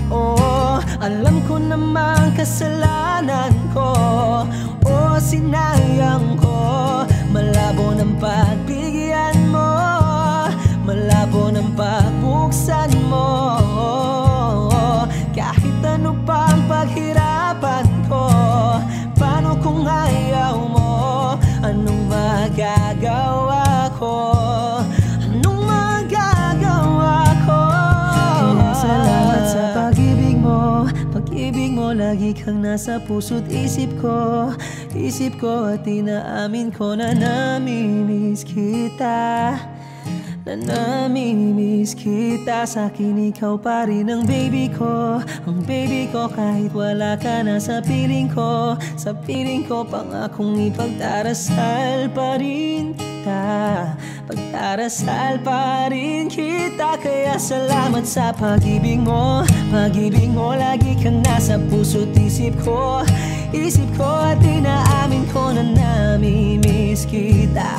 Oh, alam ko namang kasalanan ko. Oh, sinayang ko. Malabo ng pagbigyan mo, malabo ng pagbuksan mo. Kahit ano pang paghirapan ko, paano kung ayaw mo? Anong magagawa ko? Anong magagawa ko? Kaya salamat sa pag-ibig mo. Pag-ibig mo, lagi kang nasa puso't isip ko. Isip ko at inaamin ko na namimiss kita. Na namimiss kita. Sa'kin ikaw pa rin ang baby ko. Ang baby ko kahit wala ka na sa piling ko. Sa piling ko pangakong ipagdarasal pa rin kita. pagdarasal pa rin kita. Kaya salamat sa pag-ibig mo. Pag-ibig mo, lagi kang nasa puso't isip ko. Isip ko at inaamin ko na nami-miss kita.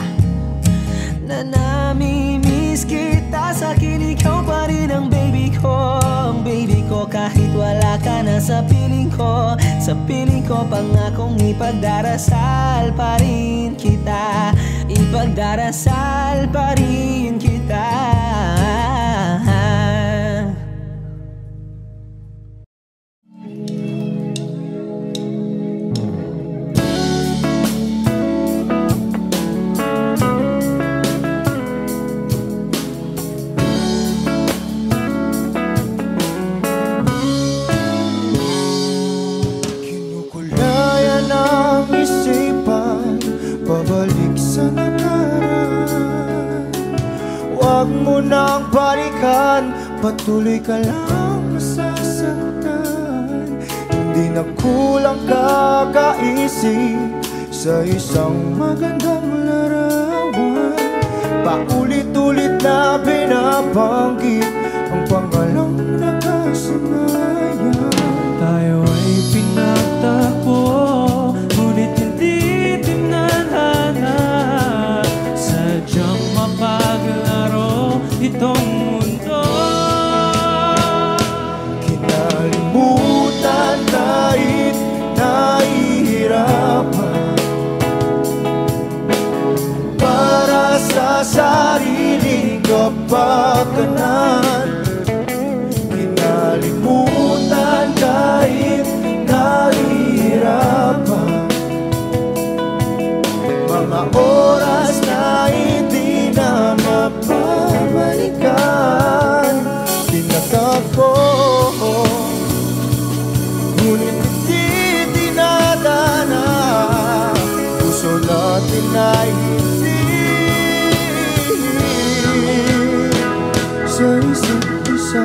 Na nami-miss kita. Sa'kin ikaw pa rin ang baby ko. Ang baby ko kahit wala ka na sa piling ko. Sa piling ko pangakong ipagdarasal pa rin kita. Ipagdarasal pa rin kita. Pabalik sa nakaraan, huwag mo nang balikan. Patuloy ka lang masasaktan. Hindi na kulang kakaisip sa isang magandang larawan. Paulit-ulit na binabanggit ang pangalang nakasanayan. Tayo ay pinagtagpo, ngunit hindi tinadhana. Sadyang mapaglaro itong mundo. Kinalimutan kahit nahihirapan, para sa sariling kapakanan. Kinalimutan kahit nahihirapan, mga oras na hindi na mapabalikan. Tinatag ko, ngunit hindi dinadana. Puso natin ay hindi sa isa't isa.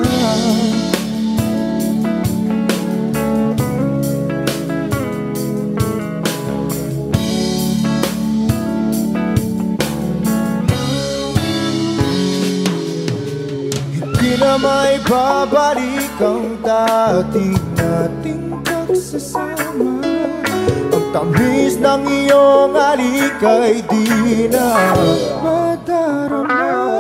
Hindi na may babalik ang dati nating pagsasama. Ang tamis ng iyong halik ay di na madarama.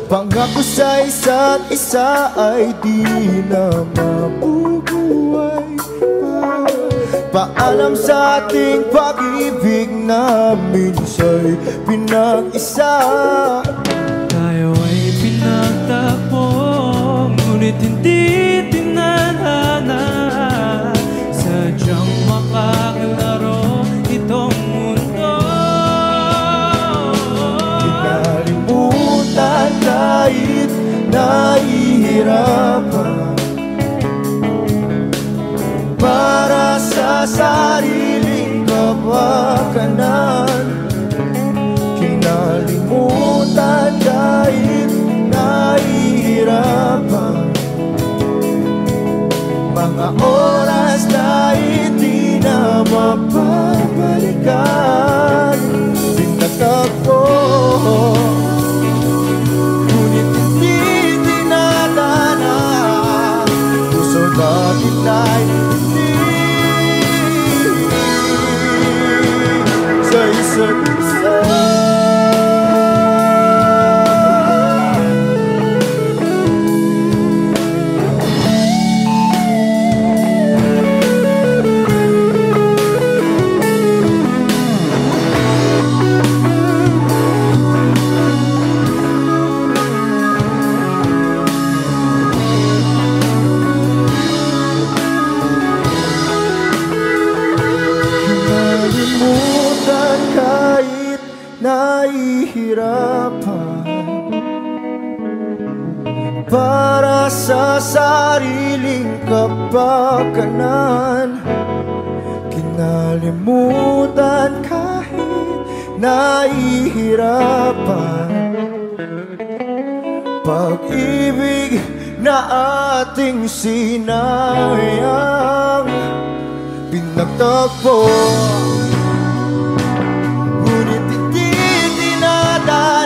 Pangako sa isa't isa ay di na mabubuhay pa. Paalam sa ating pag-ibig na minsa'y pinag-isa. Tayo ay pinagtagpo, ngunit hindi tinadhana. Sadyang makakalaro itong mundo. Kinalimutan kahit nahihirapan, para sa sariling kapakanan. Kinalimutan kahit nahihirapan, mga oras na hindi na mapabalikan. Tinatag ko, ngunit hindi dinadana. Puso natin ay hindi sa isa't isa. Kinalimutan kahit nahihirapan, para sa sariling kapakanan. Kinalimutan kahit nahihirapan, pag-ibig na ating sinayang. Pinagtagpo, ngunit hindi dinadaan.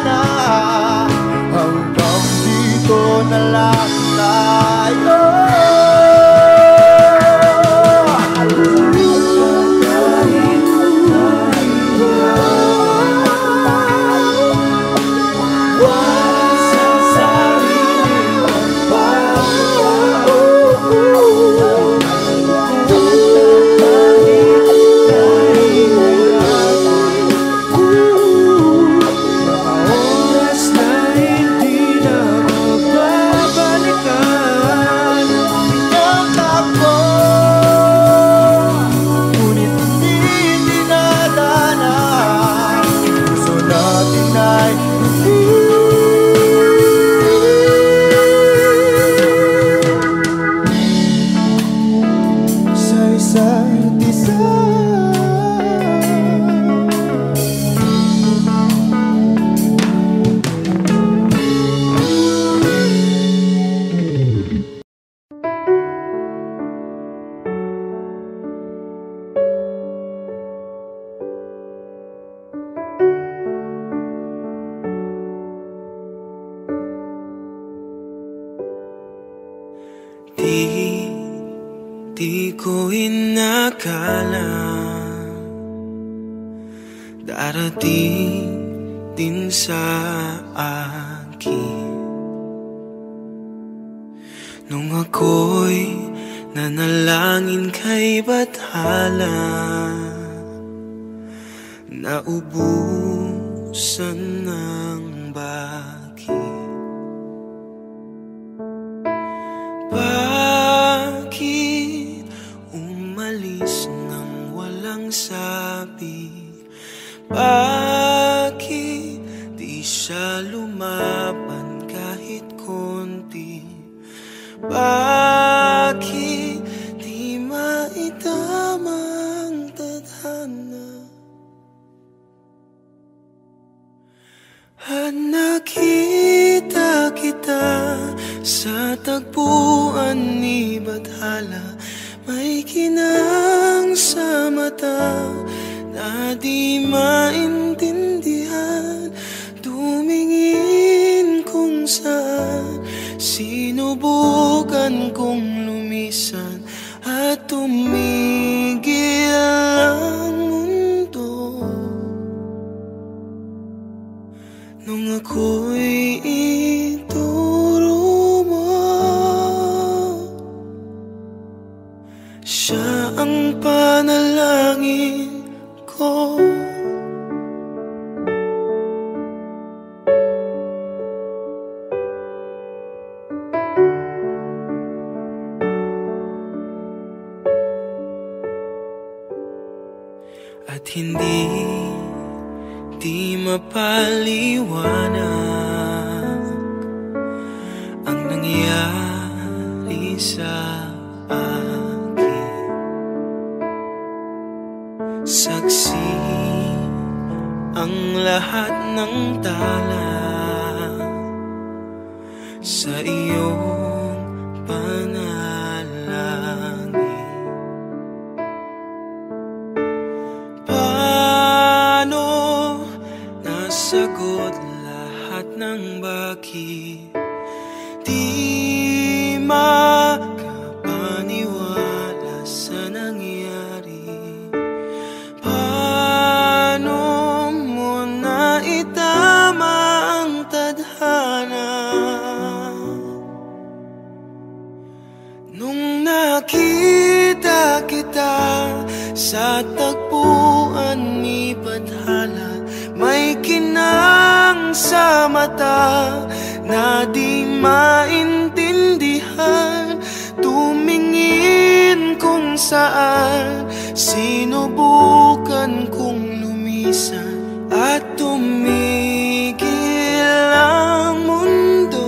inakala darating din sa akin. Nung ako'y nanalangin kay Bathala, naubusan ng bakit. Bakit umalis nang walang sabi? Bakit di siya lumaban kahit konti? Bakit di maitamang tadhana? At nakita kita sa tagpuan ni Bathala, may kinang sa mata na di maintindihan. Tumingin kung saan, sinubukan kong lumisan at tumigil ang mundo. Nung ako'y ituro mo, siya ang panalangin ko. At hindi di mapaliwanag ang nangyari sa akin. Saksi ang lahat ng tala sa iyong panalangin. Paano nasagot lahat ng bakit? Di makapaniwala sa nangyari. Paano mo naitama ang tadhana? Nung nakita kita sa tagpuan ni Bathala, may kinang sa mata na di maintindihan. Tumingin kung saan, sinubukan kong lumisan at tumigil ang mundo.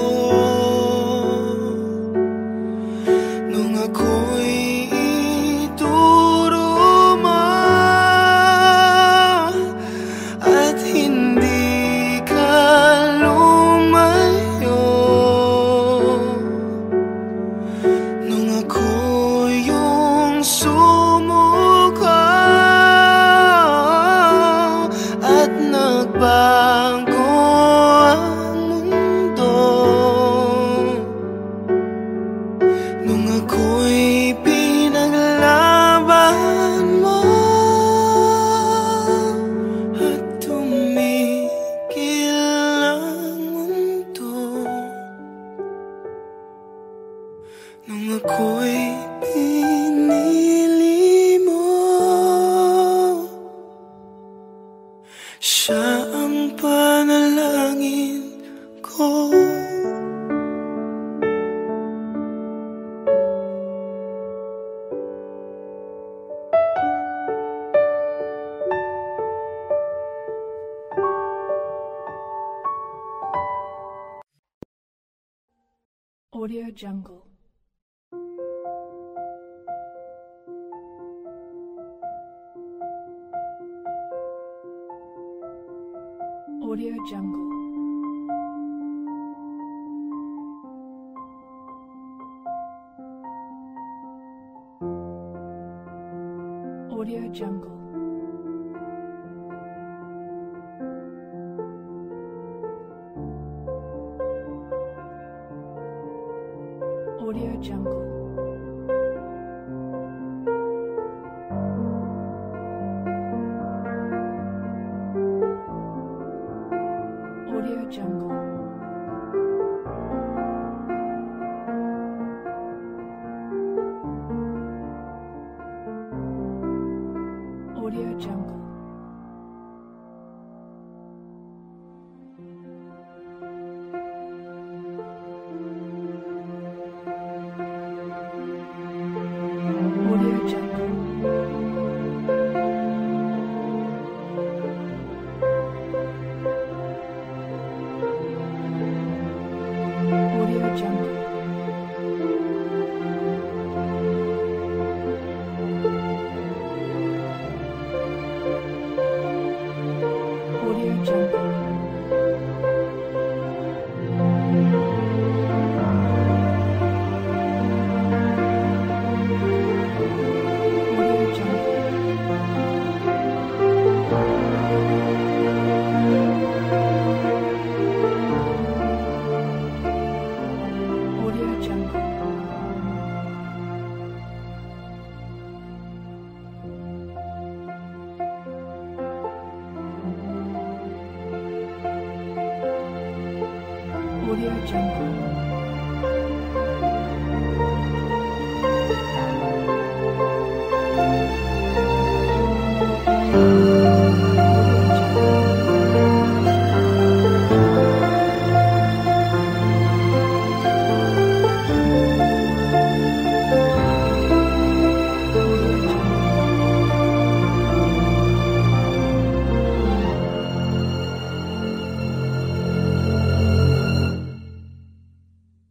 Nung ako'y ituro mo at hindi ka lumayo, nung ako yung sumuko at nagbago ang mundo, nung ako'y pinaglaban mo at tumigil ang mundo, nung ako'y pinili mo, siya ang panalangin ko. Audio Jungle. Audio Jungle. Audio Jungle. Audio Jungle. Audio Jungle.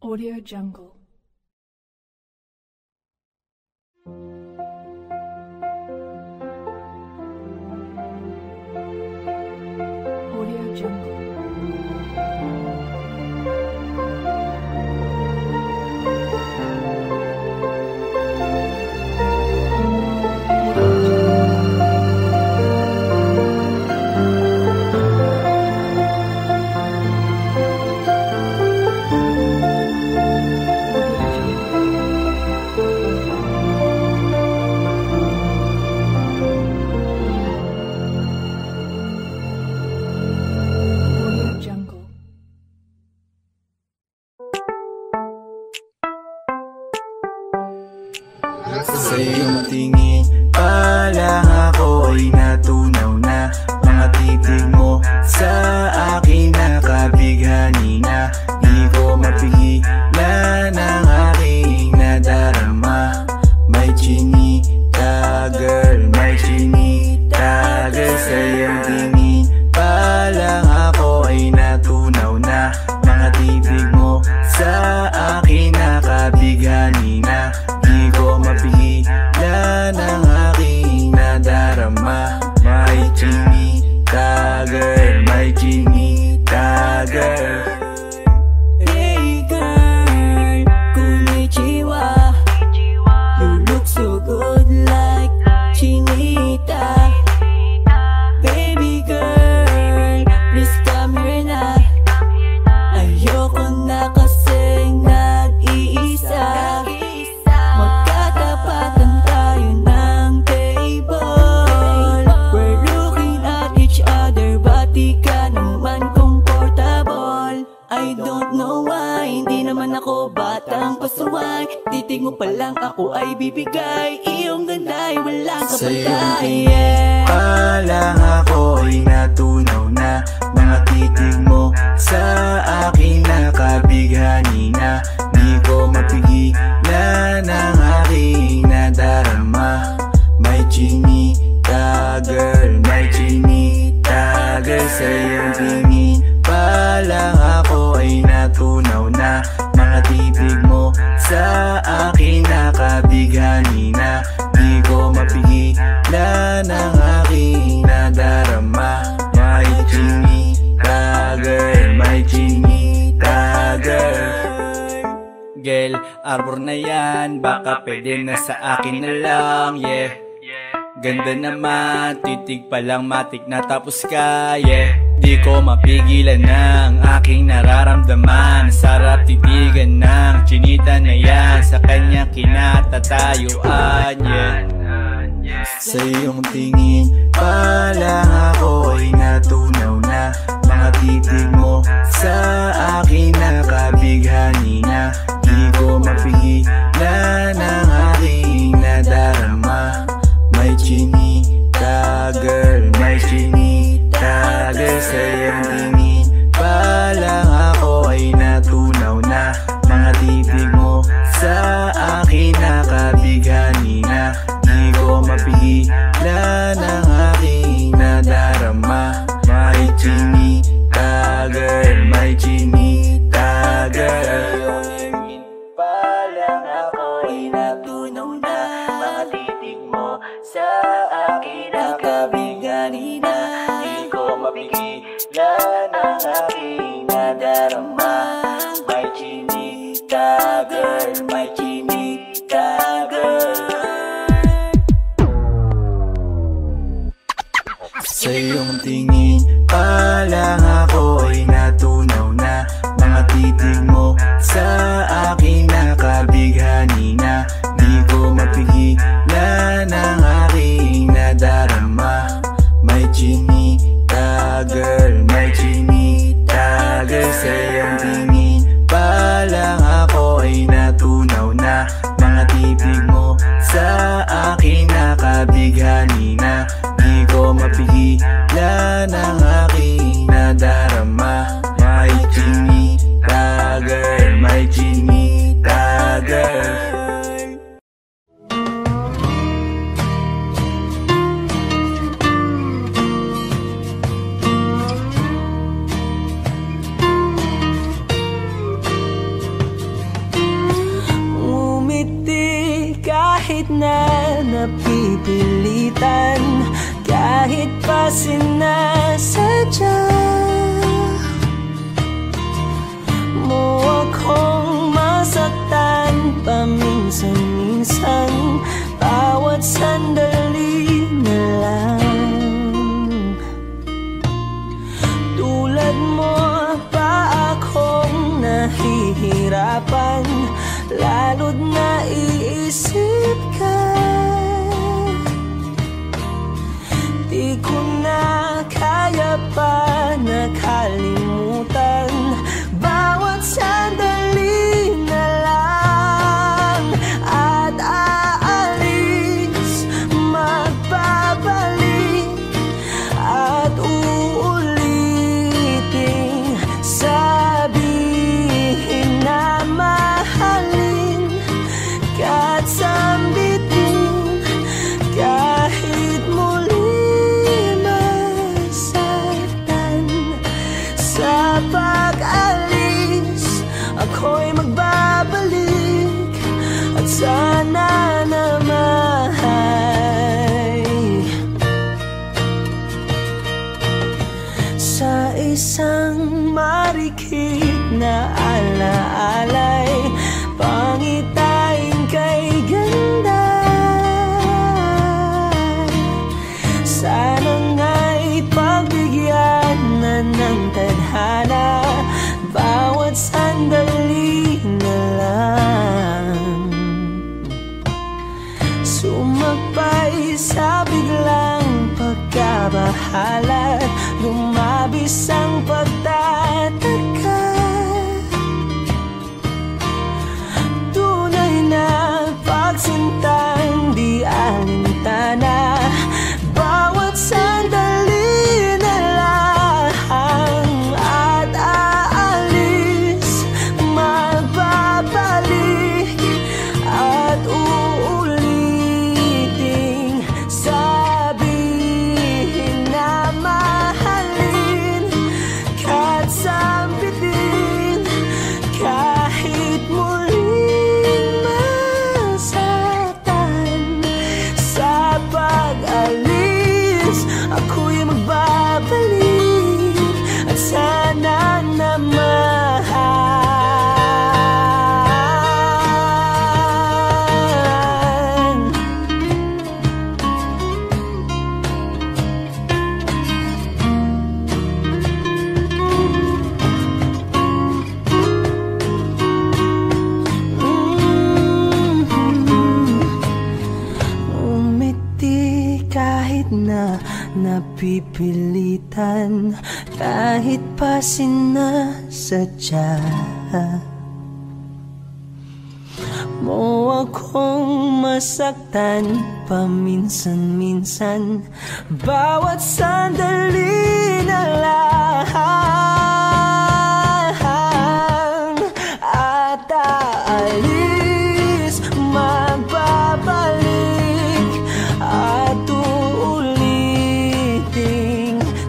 Audio Jungle. Audio Jungle. Sa iyong tingin pa lang ako ay natunaw na. Mga titig mo sa akin nakabighani na. Di ko mapigilan ang aking nadarama. May chinita girl, may chinita girl. Sa iyong tingin pa lang ako ay natunaw na. Mga titig mo sa akin nakabighani na. Di ko mapigilan ang aking nadarama. May chinita girl, may chinita girl. Hey girl, konnichiwa. You look so good like chinita. Baby girl, please come here na. Ayoko na kasing nag-iisa. Magkatapatan tayo ng table. We're looking at each other, but di ka naman comfortable. I don't know why, hindi naman ako batang pasuway. Titig mo pa lang ako ay bibigay. Iyong ganda ay walang Sa iyong kapatay. tingin pa lang ako ay natunaw na. Mga titig mo sa akin nakabighani na. Di ko mapigilan ang aking nadarama. May chinita girl, may chinita girl. Sa iyong tingin pa lang ako ay natunaw na. Mga titig mo sa akin nakabighani na. Di ko mapigilan ang aking nadarama. May chinita girl, may chinita girl. Girl, arbor na yan, baka pwede na sa akin na lang, yeah. Ganda naman, titig pa lang matik na tapos ka, yeah. Di ko mapigilan ng aking nararamdaman. Sarap titigan ng chinita na yan. Sa kanya kinatatayuan, yeah. Sa iyong tingin pa lang ako ay natunaw na. Mga titig mo sa akin nakabighani na. Di ko mapigilan ang aking nadarama. May chinita girl, may chinita girl. Sa iyong tingin pa lang ako ay natunaw na. Mga titig mo sa akin nakabighani na. Di ko mapigilan ang aking nadarama. May chinita girl, may chinita girl. Pa lang ako ay natunaw na. Mga titig mo sa akin nakabighani na. Di ko mapigilan ang aking nadarama. May chinita girl, may chinita girl. Sa iyong tingin pa lang ako ay natunaw na. Mga titig mo sa akin nakabighani na. Di ko mapigilan ang aking nadarama. May chinita girl, may chinita girl. Sa iyong tingin kahit na napipilitan, kahit pa sinasadya mo akong masaktan paminsan-minsan, bawat sandali na lang. Tulad mo pa akong nahihirapan, lalo't naiisip ka. Di ko na kaya pa nakalimutan, bawat sandali na lang. At aalis, magbabalik, at uulitin, sabihin na mahalin ka at sambitin, kahit muli masaktan. Sa pag-alis, ako'y magbabalik, at sana naman sa isang marikit na alaalay, pangitain kay ganda. Sana nga'y pagbigyan na ng tadhana, bawat sandali na lang. Sumagpay sa biglang pagkabahala, lumabis ang pagtataka. Tunay na pagsintang di alintana, bawat sandali na lang. At aalis, magbabalik, at uulitin, sabihin na mahalin ka at sambitin, kahit muling masaktan. Sa pag-alis, ako'y magbabalik, at sana naman umiti kahit na napipilitan, kahit pa sinasadya mo akong masaktan paminsan-minsan, bawat sandali na lang. At aalis, magbabalik, at uulitin,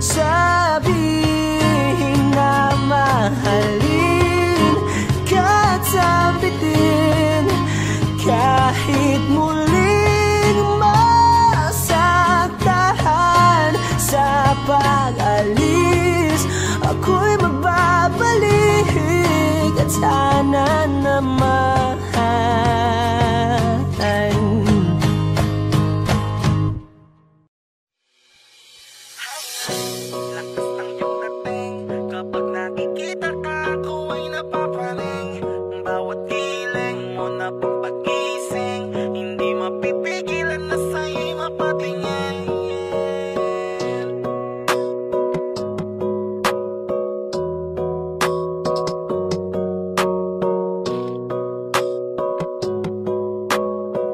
sabihin na mahalin ka at sambitin, kahit muling masaktan. Sa pag-alis, ako'y magbabalik, at sana naman kapag nakikita ka, ako ay napapaling. Bawat hiling mo na pagpagising, hindi mapipigilan na sa'yo'y mapatingin.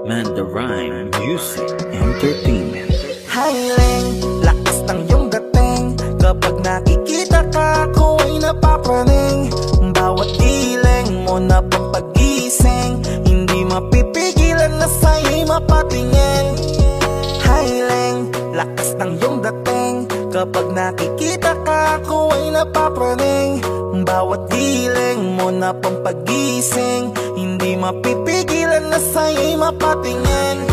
Mandarine Music Entertainment. Hiling, lakas ng iyong dating, kapag nakikita ka, ako ay napapraning. Bawat hiling mo na pampagising, hindi mapipigilan na sa'yo'y mapatingin. Hiling, lakas ng iyong dating, kapag nakikita ka, ako ay napapraning. Bawat hiling mo na pampagising, hindi hindi mapipigilan na sa'yo'y mapatingin.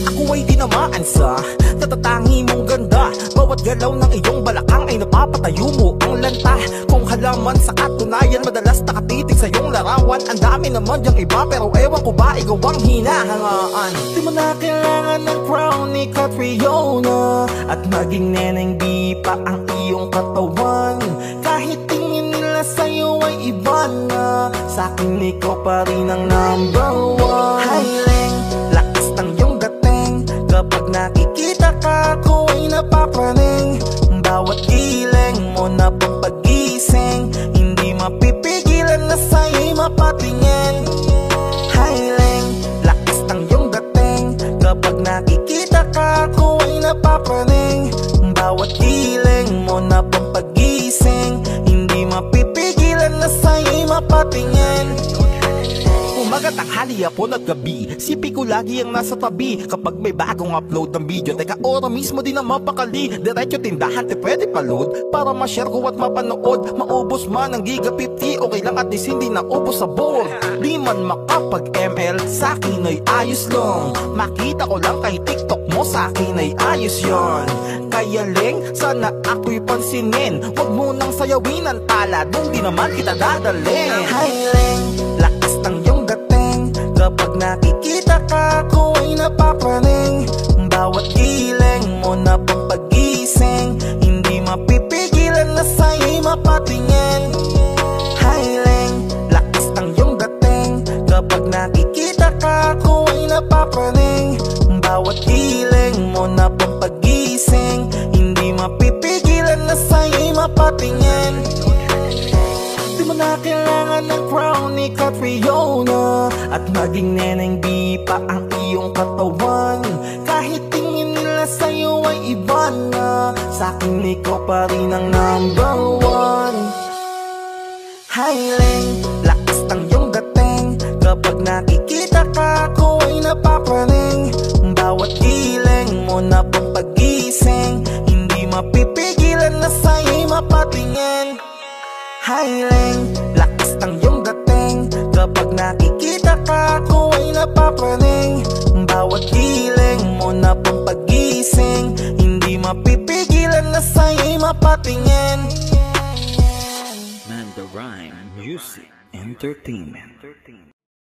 Ako ay dinamaan sa natatangi mong ganda. Bawat galaw ng iyong balakang ay napapatayo mo ang lanta. Kung halaman sa katunayan, madalas nakatitig sa iyong larawan. Ang dami naman yung iba, pero ewan ko ba ikaw ang hinahangaan. Di mo na kailangan ng crown ni Catriona, at maging neneng di pa ang iyong katawan. Kahit tingin nila sa'yo ay iba na, sa'kin ikaw pa rin ang number one. Highling, lakas ng iyong dating, kapag nakikita ka ako ay napapraning. Bawat giling mo na papagising, hindi mapipigilan na sa'yo'y mapatingin. Highling, lakas ng iyong dating, kapag nakikita ka ako ay napapraning. Bawat giling mo na papagising, hindi mapipigilan na sa'yo'y mapatingin. Umaga, tanghali, hapon at gabi, sipi ko lagi ang nasa tabi. Kapag may bagong upload ng video, teka ora mismo din ang mapakali. Diretso tindahan, te pwede pa-load para ma-share ko at mapanood. Maubos man ang giga 50, okay lang at least hindi naubos sa board. Di man makapag-ML, sa'kin ay ayos lang. Makita ko lang kay TikTok mo, sa'kin ay ayos yon. Kaya Leng, sana ako'y pansinin. Huwag mo nang sayawin ang tala, dun di naman kita dadalhin. Hi Leng, lakas ng iyong dating, kapag nakikita ka ako ay napapraning. Bawat giling mo na papagising, hindi mapipigilan na sa'yo'y mapatingin. Highling, lakas ng iyong dating, kapag nakikita ka ako ay napapraning. Bawat giling mo na papagising, hindi mapipigilan na sa'yo'y mapatingin. Di mo na kailangan ng crown ni Catriona, at maging neneng di pa ang iyong katawan. Kahit tingin nila sa'yo ay iba na, sa'kin ikaw pa rin ang number one. Highling, lakas ng iyong dating, kapag nakikita ka ako ay napapraning. Bawat giling mo na papagising, hindi mapipigilan na sa'yo'y mapatingin. Highling, lakas ng iyong dating, kapag nakikita ka ako ay napapraning. Bawat giling mo na papagising, hindi mapipigilan na sa'yo'y mapatingin. Man the Rhyme Music Entertainment.